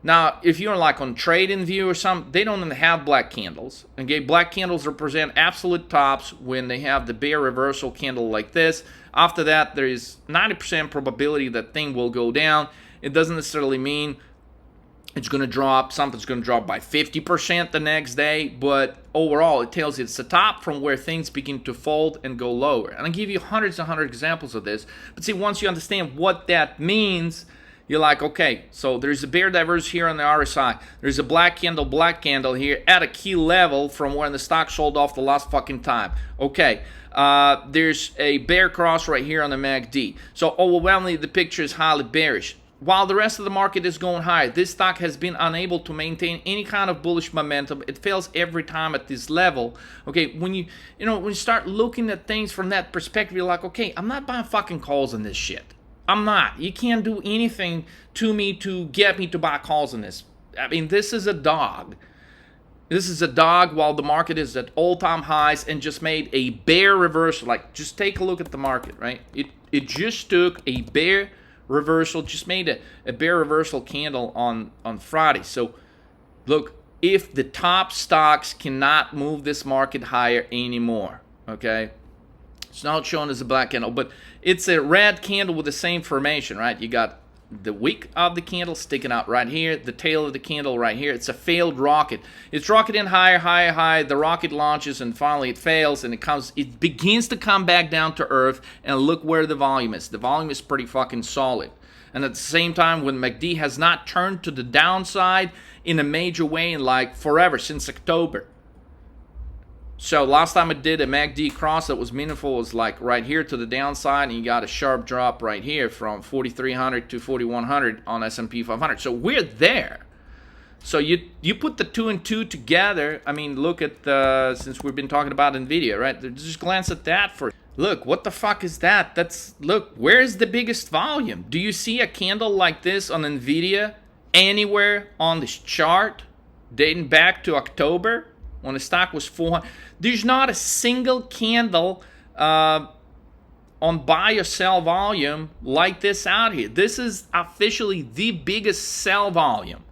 Now, if you're like on TradingView or something, they don't even have black candles. Okay, black candles represent absolute tops when they have the bear reversal candle like this. After that, there is 90% probability that thing will go down. It doesn't necessarily mean it's going to drop. Something's going to drop by 50% the next day. But overall, it tells you it's the top from where things begin to fold and go lower. And I'll give you hundreds and hundreds of examples of this. But see, once you understand what that means, you're like, okay, so there's a bear divergence here on the RSI. There's a black candle here at a key level from when the stock sold off the last fucking time. Okay, there's a bear cross right here on the MACD. So overwhelmingly, the picture is highly bearish. While the rest of the market is going higher, this stock has been unable to maintain any kind of bullish momentum. It fails every time at this level. Okay, when you start looking at things from that perspective, you're like, okay, I'm not buying fucking calls on this shit. I'm not. You can't do anything to me to get me to buy calls on this. I mean, this is a dog. This is a dog while the market is at all-time highs and just made a bear reversal. Like, just take a look at the market, right? It just took a bear reversal, just made a bear reversal candle on Friday. So, look, if the top stocks cannot move this market higher anymore, okay? It's not shown as a black candle, but it's a red candle with the same formation, right? You got the wick of the candle sticking out right here, the tail of the candle right here. It's a failed rocket. It's rocketing higher, higher, higher. The rocket launches and finally it fails and it begins to come back down to earth, and look where the volume is. The volume is pretty fucking solid. And at the same time, when MACD has not turned to the downside in a major way in like forever, since October. So last time it did a MACD cross that was meaningful was like right here to the downside, and you got a sharp drop right here from 4,300 to 4,100 on S&P 500. So we're there. So you put the 2 and 2 together. I mean, look at since we've been talking about NVIDIA, right? Just glance at that for. Look, what the fuck is that? Look, where's the biggest volume? Do you see a candle like this on NVIDIA anywhere on this chart dating back to October when the stock was 400? There's not a single candle on buy or sell volume like this out here. This is officially the biggest sell volume.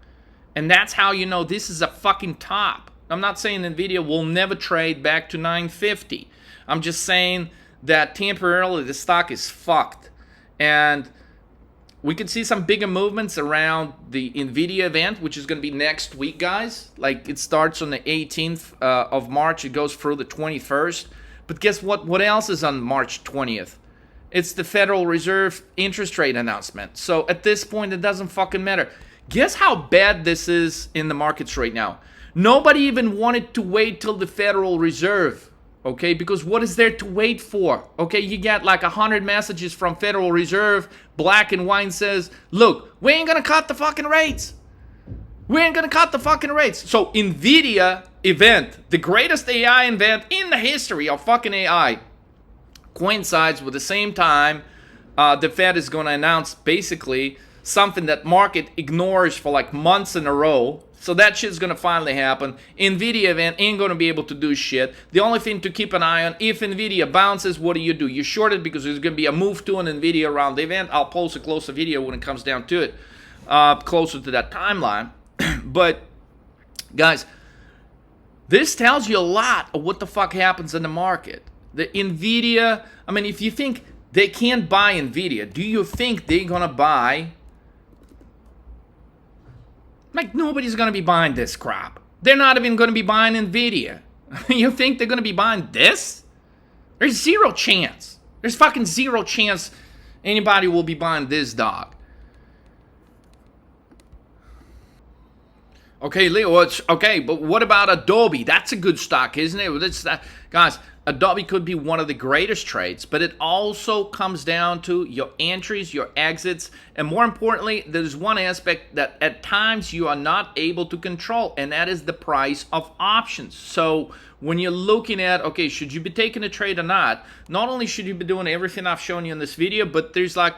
And that's how you know this is a fucking top. I'm not saying NVIDIA will never trade back to 950. I'm just saying that temporarily the stock is fucked. And we could see some bigger movements around the NVIDIA event, which is going to be next week, guys. Like, it starts on the 18th of March. It goes through the 21st. But guess what? What else is on March 20th? It's the Federal Reserve interest rate announcement. So at this point, it doesn't fucking matter. Guess how bad this is in the markets right now? Nobody even wanted to wait till the Federal Reserve. Okay, because what is there to wait for? Okay, you get like 100 messages from Federal Reserve. Black and white says, look, we ain't gonna cut the fucking rates. We ain't gonna cut the fucking rates. So NVIDIA event, the greatest AI event in the history of fucking AI, coincides with the same time the Fed is gonna announce basically something that market ignores for like months in a row. So that shit's going to finally happen. NVIDIA event ain't going to be able to do shit. The only thing to keep an eye on, if NVIDIA bounces, what do? You short it because there's going to be a move to an NVIDIA around the event. I'll post a closer video when it comes down to it, closer to that timeline. But, guys, this tells you a lot of what the fuck happens in the market. The NVIDIA, I mean, if you think they can't buy NVIDIA, do you think they're going to buy? Like, nobody's going to be buying this crap. They're not even going to be buying NVIDIA. You think they're going to be buying this? There's zero chance. There's fucking zero chance anybody will be buying this dog. Okay, Leo, okay, but what about Adobe? That's a good stock, isn't it? Guys, Adobe could be one of the greatest trades, but it also comes down to your entries, your exits, and more importantly, there's one aspect that at times you are not able to control, and that is the price of options. So when you're looking at, okay, should you be taking a trade or not only should you be doing everything I've shown you in this video, but there's like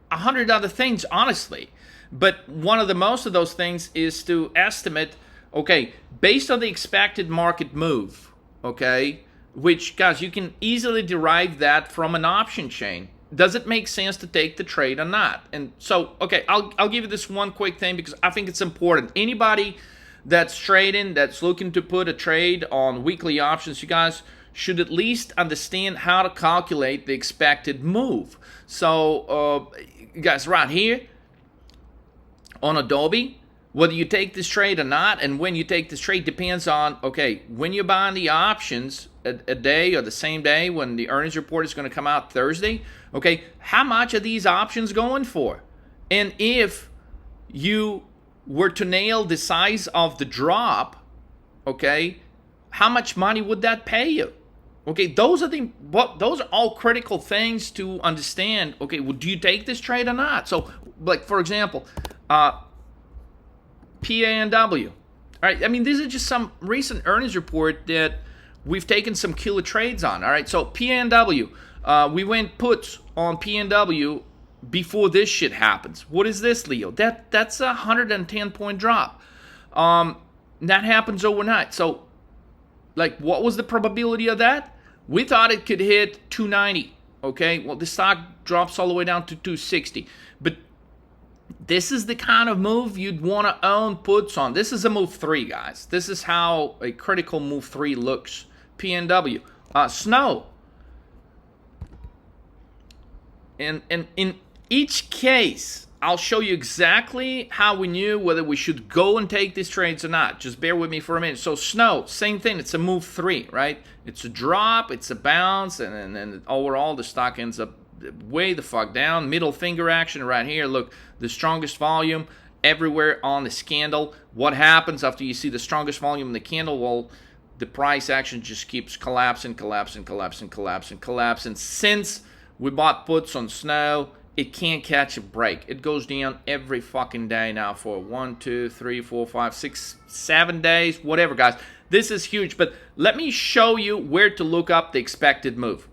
100 other things, honestly. But one of the most of those things is to estimate, okay, based on the expected market move, okay, which, guys, you can easily derive that from an option chain. Does it make sense to take the trade or not? And so, okay, I'll give you this one quick thing because I think it's important. Anybody that's trading, that's looking to put a trade on weekly options, you guys should at least understand how to calculate the expected move. So, guys, right here on Adobe, whether you take this trade or not, and when you take this trade depends on, okay, when you're buying the options a day or the same day when the earnings report is going to come out Thursday, okay, how much are these options going for? And if you were to nail the size of the drop, okay, how much money would that pay you? Okay, those are all critical things to understand. Okay, well, do you take this trade or not? So, like, for example, PANW. All right, I mean, these are just some recent earnings report that we've taken some killer trades on. All right, so PANW, we went puts on PANW before this shit happens. What is this, Leo? That's a 110-point drop. That happens overnight. So, like, what was the probability of that? We thought it could hit 290. Okay, well, the stock drops all the way down to 260. But this is the kind of move you'd want to own puts on. This is a move 3, guys. This is how a critical move 3 looks. PNW. Snow. And in each case, I'll show you exactly how we knew whether we should go and take these trades or not. Just bear with me for a minute. So Snow, same thing. It's a move 3, right? It's a drop, it's a bounce, and then overall the stock ends up way the fuck down. Middle finger action right here. Look, the strongest volume everywhere on the candle. What happens after you see the strongest volume in the candle? Well, the price action just keeps collapsing. Since we bought puts on Snow, it can't catch a break. It goes down every fucking day now for 1, 2, 3, 4, 5, 6, 7 days, whatever, guys. This is huge, but let me show you where to look up the expected move.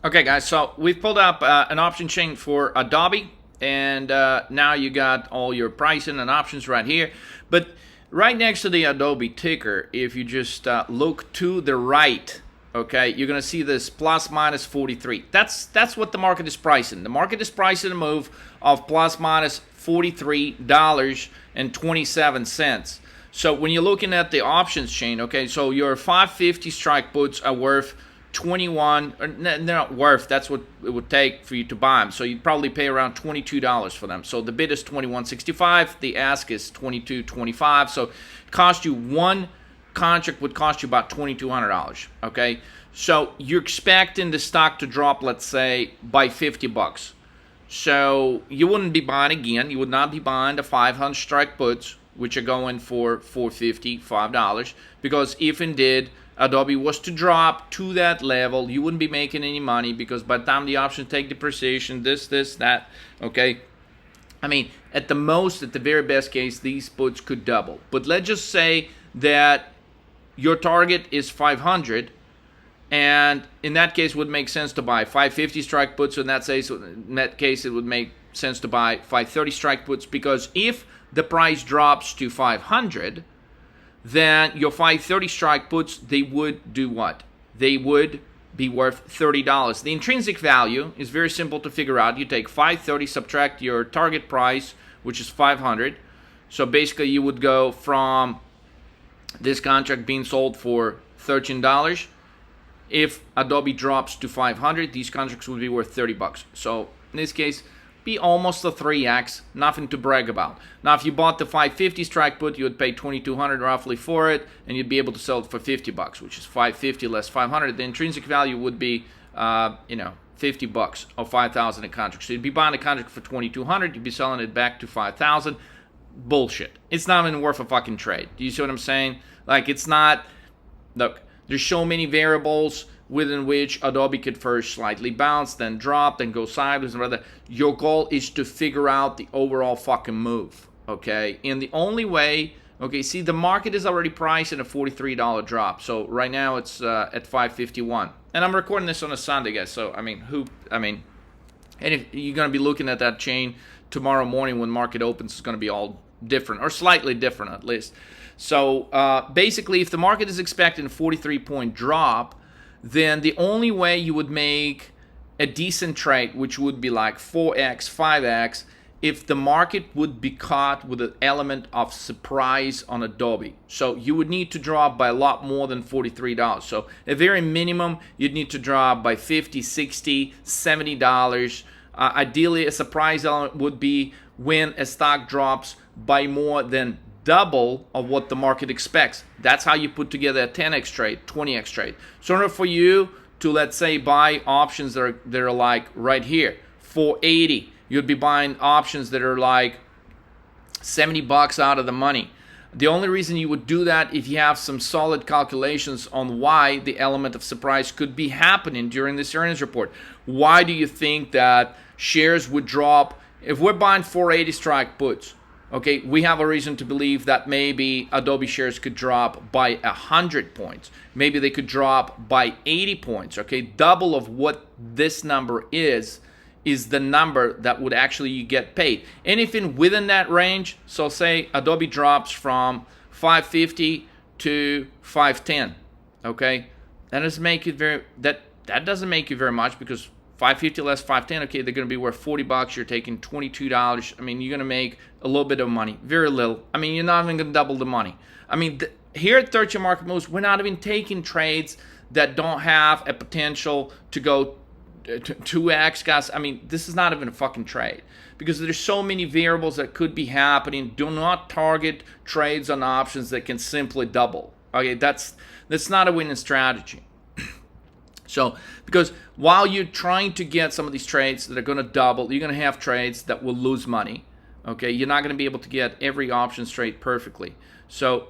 Okay, guys, so we've pulled up an option chain for Adobe, and now you got all your pricing and options right here. But right next to the Adobe ticker, if you just look to the right, okay, you're going to see this plus minus 43. That's what the market is pricing. The market is pricing a move of plus minus $43.27. So when you're looking at the options chain, okay, so your 550 strike puts are worth 21, or they're not worth, that's what it would take for you to buy them. So you'd probably pay around $22 for them. So the bid is $21.65, the ask is $22.25. So it cost you one contract would cost you about $2,200, okay? So you're expecting the stock to drop, let's say, by 50 bucks. So you wouldn't be buying again. You would not be buying the 500 strike puts, which are going for $4.50, $5, because if indeed Adobe was to drop to that level, you wouldn't be making any money, because by the time the options take depreciation, this, that, okay? I mean, at the most, at the very best case, these puts could double. But let's just say that your target is 500, and in that case it would make sense to buy 550 strike puts. In that case it would make sense to buy 530 strike puts, because if the price drops to 500, then your 530 strike puts, they would do what? They would be worth $30. The intrinsic value is very simple to figure out. You take 530, subtract your target price, which is 500. So basically you would go from this contract being sold for $13. If Adobe drops to 500, these contracts would be worth 30 bucks. So in this case, be almost a 3x, nothing to brag about. Now, if you bought the 550 strike put, you would pay $2,200 roughly for it, and you'd be able to sell it for 50 bucks, which is 550 less 500. The intrinsic value would be, 50 bucks or 5,000 a contract. So you'd be buying a contract for $2,200, you'd be selling it back to 5,000. Bullshit. It's not even worth a fucking trade. Do you see what I'm saying? Like, it's not. Look, there's so many variables within which Adobe could first slightly bounce, then drop, then go sideways, and rather. Your goal is to figure out the overall fucking move, okay? And the only way, okay, see, the market is already priced at a $43 drop. So right now it's at $551. And I'm recording this on a Sunday, guys. So, and if you're going to be looking at that chain tomorrow morning when market opens is going to be all different, or slightly different at least. So basically, if the market is expecting a 43-point drop, then the only way you would make a decent trade, which would be like 4x, 5x, if the market would be caught with an element of surprise on Adobe. So you would need to drop by a lot more than $43. So at very minimum, you'd need to drop by $50, $60, $70. Ideally, a surprise element would be when a stock drops by more than double of what the market expects. That's how you put together a 10x trade, 20x trade. So in order for you to, let's say, buy options that are like right here, 480, you'd be buying options that are like $70 out of the money. The only reason you would do that if you have some solid calculations on why the element of surprise could be happening during this earnings report. Why do you think that shares would drop? If we're buying 480 strike puts, okay, we have a reason to believe that maybe Adobe shares could drop by 100 points. Maybe they could drop by 80 points, okay? Double of what this number is the number that would actually get paid. Anything within that range, so say Adobe drops from 550 to 510, okay? That doesn't make it very, that doesn't make you very much, because 550 less 510, okay, they're going to be worth $40. You're taking $22. I mean, you're going to make a little bit of money, very little. I mean, you're not even going to double the money. I mean, here at 13 Market Moves, we're not even taking trades that don't have a potential to go 2x, guys. I mean, this is not even a fucking trade, because there's so many variables that could be happening. Do not target trades on options that can simply double. Okay, that's not a winning strategy. So, because while you're trying to get some of these trades that are going to double, you're going to have trades that will lose money. Okay, you're not going to be able to get every option trade perfectly. So,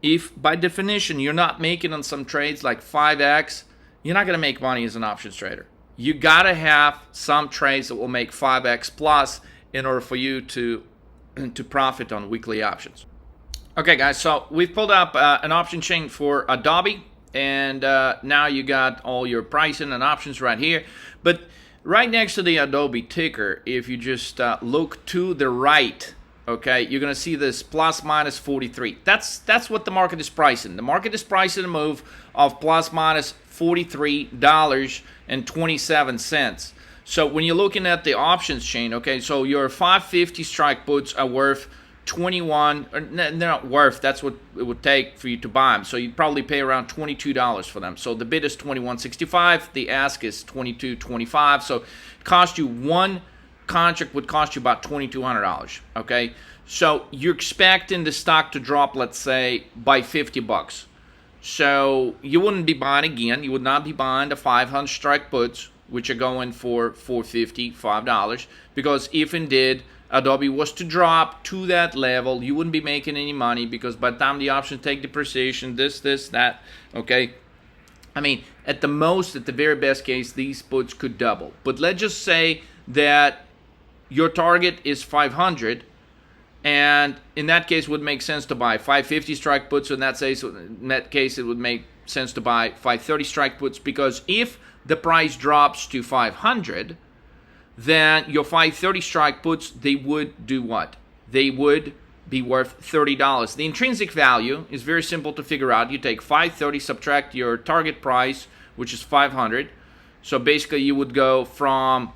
if by definition you're not making on some trades like 5x, you're not going to make money as an options trader. You got to have some trades that will make 5x plus in order for you to profit on weekly options. Okay, guys, so we've pulled up an option chain for Adobe. And now you got all your pricing and options right here. But right next to the Adobe ticker, if you just look to the right, okay, you're going to see this plus minus 43. That's what the market is pricing. The market is pricing a move of plus minus $43.27. So when you're looking at the options chain, okay, so your 550 strike puts are worth 21, or they're not worth, that's what it would take for you to buy them. So you'd probably pay around $22 for them. So the bid is $21.65, the ask is $22.25. So it cost you one contract would cost you about $2,200. Okay, so you're expecting the stock to drop, let's say, by $50. So you wouldn't be buying again. You would not be buying the 500 strike puts, which are going for $4.50, $5, because if indeed Adobe was to drop to that level, you wouldn't be making any money, because by the time the options take depreciation, this, that, okay? I mean, at the most, at the very best case, these puts could double. But let's just say that your target is 500, and in that case, it would make sense to buy 550 strike puts. So in that case, it would make sense to buy 530 strike puts, because if the price drops to 500, then your 530 strike puts, they would do what? They would be worth $30. The intrinsic value is very simple to figure out. You take 530, subtract your target price, which is 500. So basically you would go from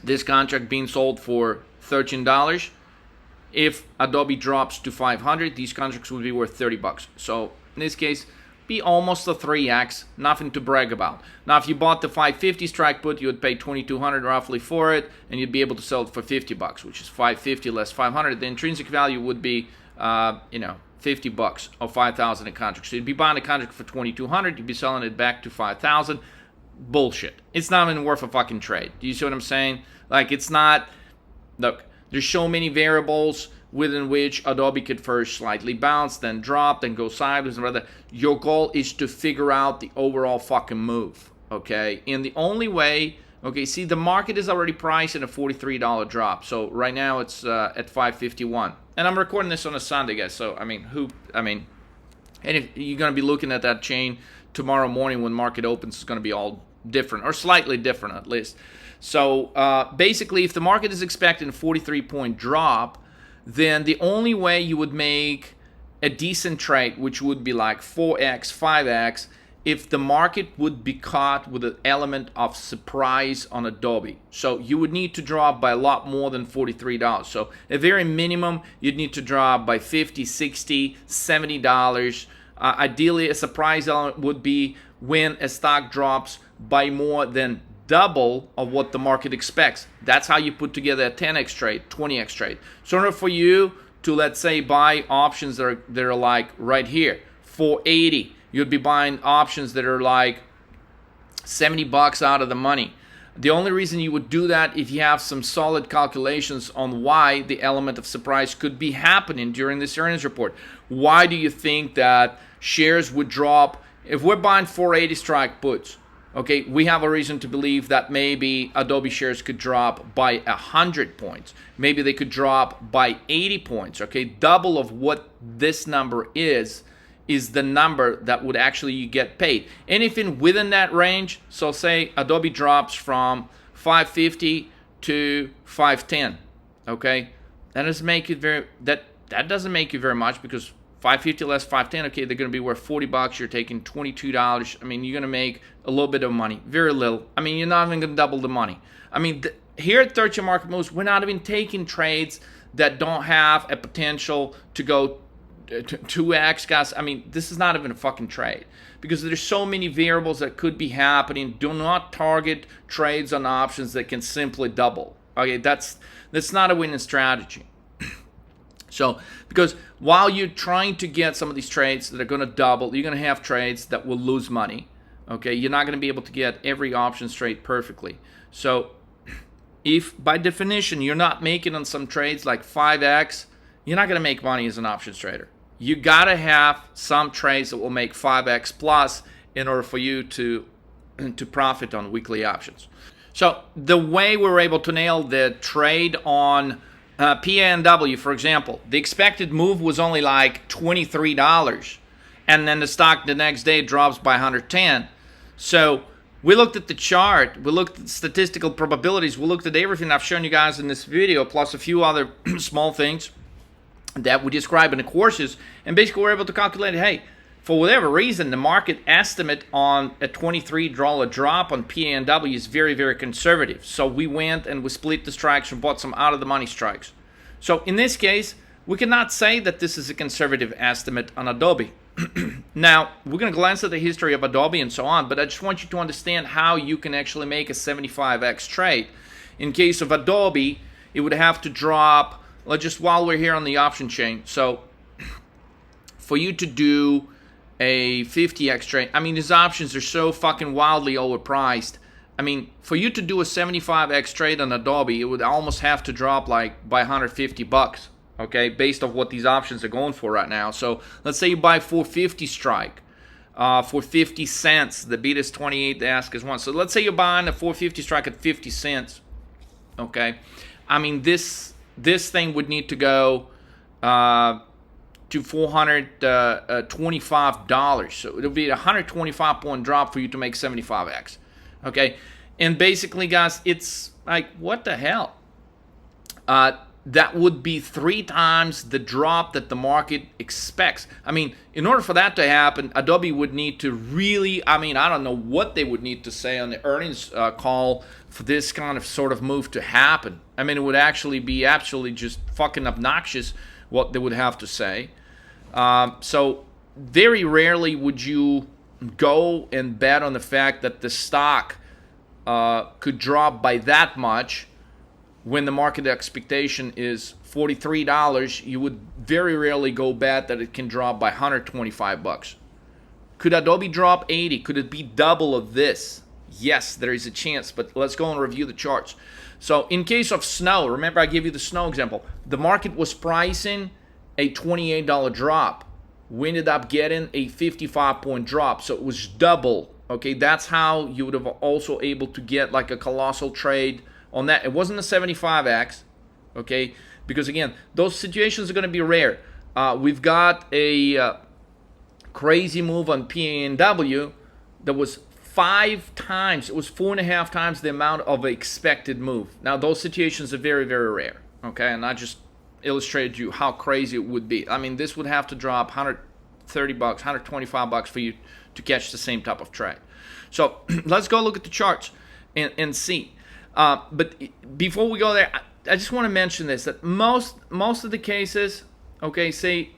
this contract being sold for $13. If Adobe drops to 500, these contracts would be worth $30. So in this case, be almost a 3x, nothing to brag about. Now, if you bought the 550 strike put, you would pay $2,200 roughly for it, and you'd be able to sell it for $50, which is 550 less 500. The intrinsic value would be, $50 or 5,000 a contract. So you'd be buying a contract for $2,200, you'd be selling it back to 5,000. Bullshit. It's not even worth a fucking trade. Do you see what I'm saying? Like, it's not. Look, there's so many variables within which Adobe could first slightly bounce, then drop, then go sideways, and rather. Your goal is to figure out the overall fucking move, okay? And the only way, okay, see, the market is already priced at a $43 drop. So right now it's at $551. And I'm recording this on a Sunday, guys. So, and if you're going to be looking at that chain tomorrow morning when market opens, it's going to be all different, or slightly different at least. So basically, if the market is expecting a 43-point drop, then the only way you would make a decent trade, which would be like 4x, 5x, if the market would be caught with an element of surprise on Adobe. So you would need to drop by a lot more than $43. So at very minimum, you'd need to drop by $50, $60, $70. Ideally, a surprise element would be when a stock drops by more than double of what the market expects. That's how you put together a 10x trade, 20x trade. So in order for you to, let's say, buy options that are like right here, 480, you'd be buying options that are like $70 out of the money. The only reason you would do that if you have some solid calculations on why the element of surprise could be happening during this earnings report. Why do you think that shares would drop? If we're buying 480 strike puts, okay, we have a reason to believe that maybe Adobe shares could drop by 100 points. Maybe they could drop by 80 points, okay? Double of what this number is the number that would actually get paid. Anything within that range, so say Adobe drops from 550 to 510, okay? That doesn't make it very, that doesn't make you very much, because 550 less 510, okay, they're going to be worth $40. You're taking $22. I mean, you're going to make a little bit of money, very little. I mean, you're not even going to double the money. I mean, here at 13 Market Moves, we're not even taking trades that don't have a potential to go 2x, guys. I mean, this is not even a fucking trade, because there's so many variables that could be happening. Do not target trades on options that can simply double. Okay, that's not a winning strategy. So, because while you're trying to get some of these trades that are going to double, you're going to have trades that will lose money. Okay, you're not going to be able to get every option trade perfectly. So, if by definition you're not making on some trades like 5x, you're not going to make money as an options trader. You got to have some trades that will make 5x plus in order for you to profit on weekly options. So, the way we're able to nail the trade on PNW, for example, the expected move was only like $23, and then the stock the next day drops by 110. So we looked at the chart, we looked at statistical probabilities, we looked at everything I've shown you guys in this video, plus a few other small things that we describe in the courses, and basically we're able to calculate, hey, for whatever reason, the market estimate on a $23 drop on PNW is very, very conservative. So we went and we split the strikes and bought some out of the money strikes. So in this case, we cannot say that this is a conservative estimate on Adobe. Now, we're going to glance at the history of Adobe and so on, but I just want you to understand how you can actually make a 75x trade. In case of Adobe, it would have to drop, let's just, while we're here on the option chain, so for you to do a 50x trade, I mean, these options are so fucking wildly overpriced. I mean, for you to do a 75x trade on Adobe, it would almost have to drop like by $150, okay, based off what these options are going for right now. So let's say you buy 450 strike for 50 cents. The bid is 28, the ask is 1. So let's say you're buying a 450 strike at 50 cents, okay? I mean, this thing would need to go to $425. So it'll be a 125 point drop for you to make 75x. Okay, and basically, guys, it's like, what the hell? That would be 3 times the drop that the market expects. I mean, in order for that to happen, Adobe would need to really, I mean, I don't know what they would need to say on the earnings call for this kind of sort of move to happen. I mean, it would actually be absolutely just fucking obnoxious what they would have to say. So very rarely would you go and bet on the fact that the stock could drop by that much when the market expectation is $43. You would very rarely go bet that it can drop by $125. Could Adobe drop 80? Could it be double of this? Yes, there is a chance, but let's go and review the charts. So in case of snow, remember I gave you the snow example. The market was pricing a $28 drop. We ended up getting a 55-point drop, so it was double. Okay, that's how you would have also able to get like a colossal trade on that. It wasn't a 75x, okay, because again, those situations are going to be rare. We've got a crazy move on PNW that was 5 times. It was 4.5 times the amount of expected move. Now, those situations are very, very rare. Okay, and I just illustrated you how crazy it would be. I mean, this would have to drop $130, $125 for you to catch the same type of trade. So let's go look at the charts and see. But before we go there, I just want to mention this, that most of the cases, okay, say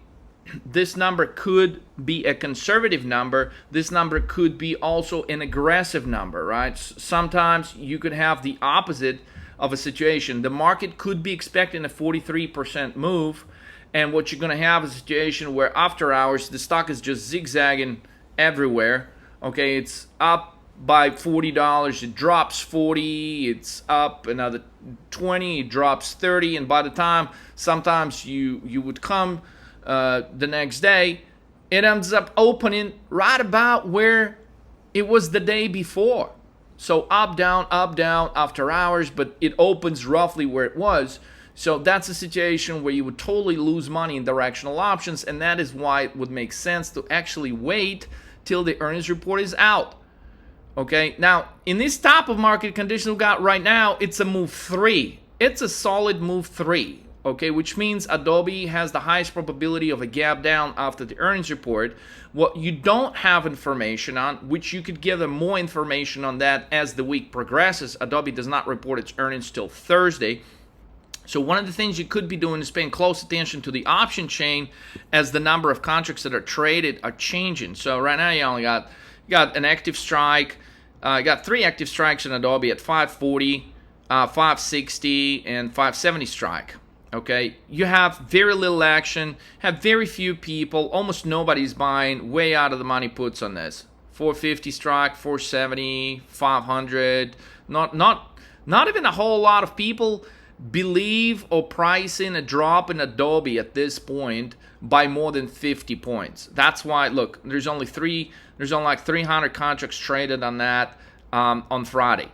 this number could be a conservative number. This number could be also an aggressive number, right? Sometimes you could have the opposite of a situation. The market could be expecting a 43% move, and what you're going to have is a situation where after hours the stock is just zigzagging everywhere. Okay, it's up by $40, it drops 40, it's up another 20, it drops 30, and by the time sometimes you would come the next day, it ends up opening right about where it was the day before. So up, down after hours, but it opens roughly where it was. So that's a situation where you would totally lose money in directional options, and that is why it would make sense to actually wait till the earnings report is out. Okay, now in this type of market condition we got right now, it's a move 3. It's a solid move 3. Okay, which means Adobe has the highest probability of a gap down after the earnings report. What you don't have information on, which you could give them more information on that as the week progresses. Adobe does not report its earnings till Thursday. So one of the things you could be doing is paying close attention to the option chain as the number of contracts that are traded are changing. So right now you only got an active strike. You got 3 active strikes in Adobe at 540, 560, and 570 strike. Okay, you have very little action, have very few people, almost nobody's buying, way out of the money puts on this. 450 strike, 470, 500. Not even a whole lot of people believe or price in a drop in Adobe at this point by more than 50 points. That's why, look, there's only like 300 contracts traded on that on Friday.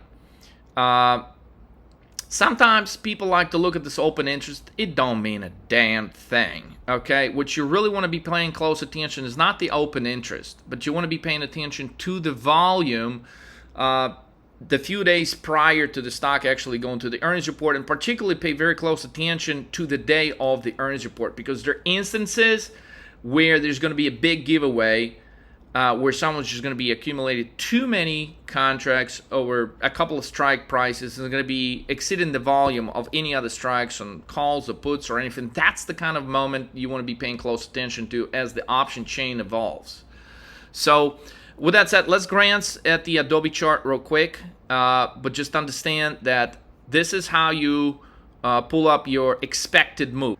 Sometimes people like to look at this open interest. It don't mean a damn thing, okay? What you really want to be paying close attention is not the open interest, but you want to be paying attention to the volume the few days prior to the stock actually going to the earnings report, and particularly pay very close attention to the day of the earnings report, because there are instances where there's going to be a big giveaway where someone's just going to be accumulated too many contracts over a couple of strike prices and is going to be exceeding the volume of any other strikes on calls or puts or anything. That's the kind of moment you want to be paying close attention to as the option chain evolves. So with that said, let's glance at the Adobe chart real quick, but just understand that this is how you pull up your expected move.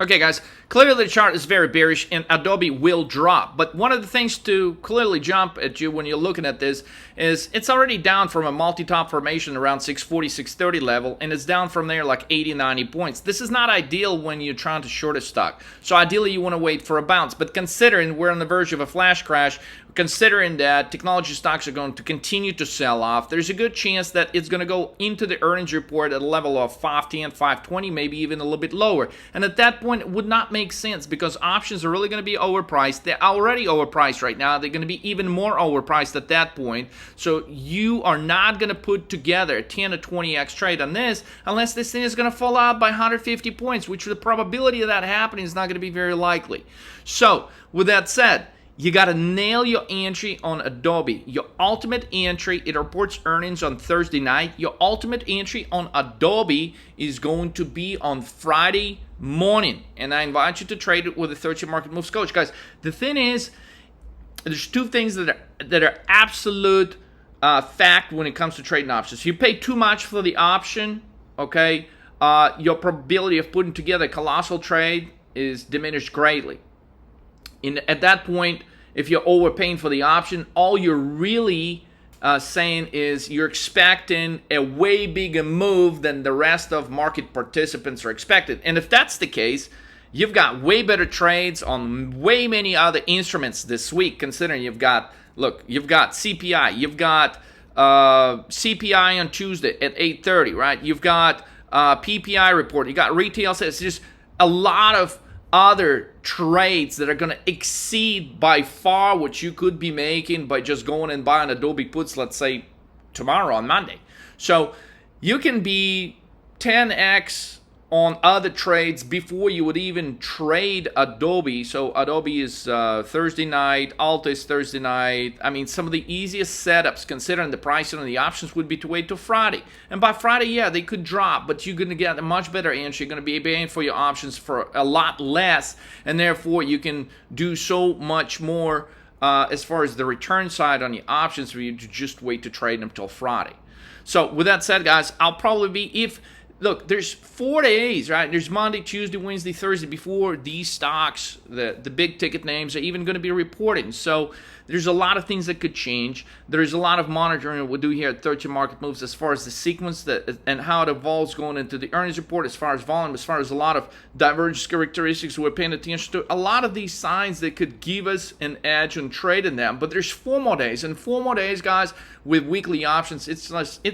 Okay, guys, clearly the chart is very bearish and Adobe will drop. But one of the things to clearly jump at you when you're looking at this is it's already down from a multi-top formation around 640, 630 level, and it's down from there like 80, 90 points. This is not ideal when you're trying to short a stock. So ideally you want to wait for a bounce. But considering we're on the verge of a flash crash, considering that technology stocks are going to continue to sell off, there's a good chance that it's going to go into the earnings report at a level of 510, 520, maybe even a little bit lower. And at that point, it would not make sense because options are really going to be overpriced. They're already overpriced right now. They're going to be even more overpriced at that point. So you are not going to put together a 10 or 20x trade on this unless this thing is going to fall out by 150 points, which the probability of that happening is not going to be very likely. So with that said, you got to nail your entry on Adobe. Your ultimate entry, it reports earnings on Thursday night. Your ultimate entry on Adobe is going to be on Friday morning. And I invite you to trade it with a 30 Market Moves coach. Guys, the thing is, there's two things that are absolute fact when it comes to trading options. You pay too much for the option, okay? Your probability of putting together a colossal trade is diminished greatly. At that point, if you're overpaying for the option, all you're really saying is you're expecting a way bigger move than the rest of market participants are expected. And if that's the case, you've got way better trades on way many other instruments this week, considering you've got CPI, you've got CPI on Tuesday at 8:30, right? You've got PPI report, you got retail sales, just a lot of other trades that are going to exceed by far what you could be making by just going and buying Adobe puts, let's say, tomorrow on Monday. So you can be 10x on other trades before you would even trade Adobe. So Adobe is Thursday night, Alta is Thursday night. I mean, some of the easiest setups, considering the pricing on the options, would be to wait till Friday. And by Friday, yeah, they could drop, but you're going to get a much better answer. You're going to be paying for your options for a lot less, and therefore you can do so much more as far as the return side on the options for you to just wait to trade them till Friday. So with that said, guys, I'll probably be, look, there's 4 days, right? There's Monday, Tuesday, Wednesday, Thursday before these stocks, the big ticket names, are even going to be reporting. So there's a lot of things that could change. There's a lot of monitoring we'll do here at 13 Market Moves as far as the sequence and how it evolves going into the earnings report, as far as volume, as far as a lot of divergence characteristics we're paying attention to. A lot of these signs that could give us an edge on trading them. But there's 4 more days. And 4 more days, guys, with weekly options, it's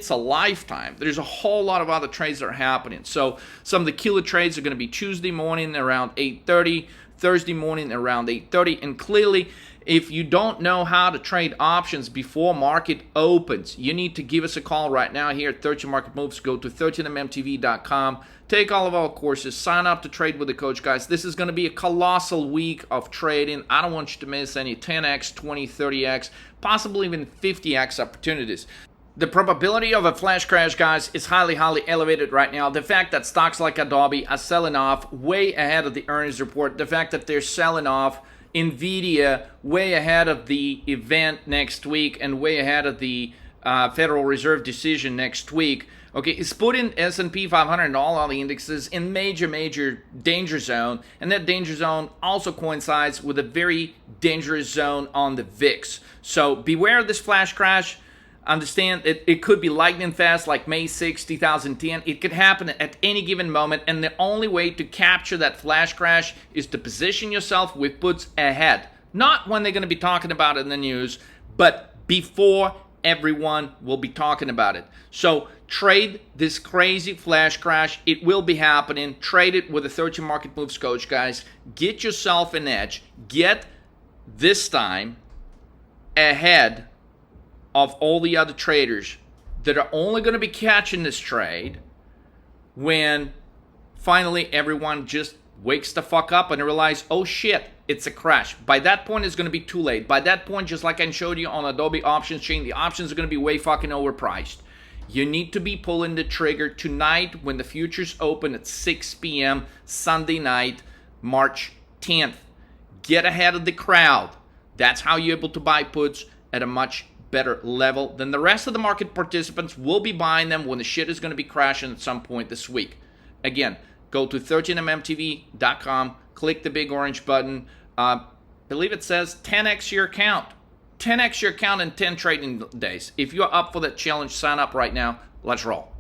a lifetime. There's a whole lot of other trades that are happening. So some of the killer trades are going to be Tuesday morning around 8:30, Thursday morning around 8:30, and clearly, if you don't know how to trade options before market opens, you need to give us a call right now here at 13 Market Moves. Go to 13mmtv.com. Take all of our courses. Sign up to trade with the coach, guys. This is going to be a colossal week of trading. I don't want you to miss any 10x, 20, 30x, possibly even 50x opportunities. The probability of a flash crash, guys, is highly, highly elevated right now. The fact that stocks like Adobe are selling off way ahead of the earnings report, the fact that they're selling off NVIDIA way ahead of the event next week and way ahead of the Federal Reserve decision next week, okay, it's putting S&P 500 and all the indexes in major danger zone, and that danger zone also coincides with a very dangerous zone on the VIX. So beware of this flash crash. Understand it could be lightning fast like May 6, 2010. It could happen at any given moment, and the only way to capture that flash crash is to position yourself with puts ahead. Not when they're going to be talking about it in the news, but before everyone will be talking about it. So trade this crazy flash crash. It will be happening. Trade it with a 13 Market Moves coach, guys. Get yourself an edge. Get this time ahead of all the other traders that are only going to be catching this trade when finally everyone just wakes the fuck up and realize, oh shit, it's a crash. By that point, it's going to be too late. By that point, just like I showed you on Adobe options chain, the options are going to be way fucking overpriced. You need to be pulling the trigger tonight when the futures open at 6 p.m. Sunday night, March 10th. Get ahead of the crowd. That's how you're able to buy puts at a much better level than the rest of the market participants will be buying them when the shit is going to be crashing at some point this week. Again, go to 13mmtv.com, click the big orange button. I believe it says 10x your account. 10x your account in 10 trading days. If you're up for that challenge, sign up right now. Let's roll.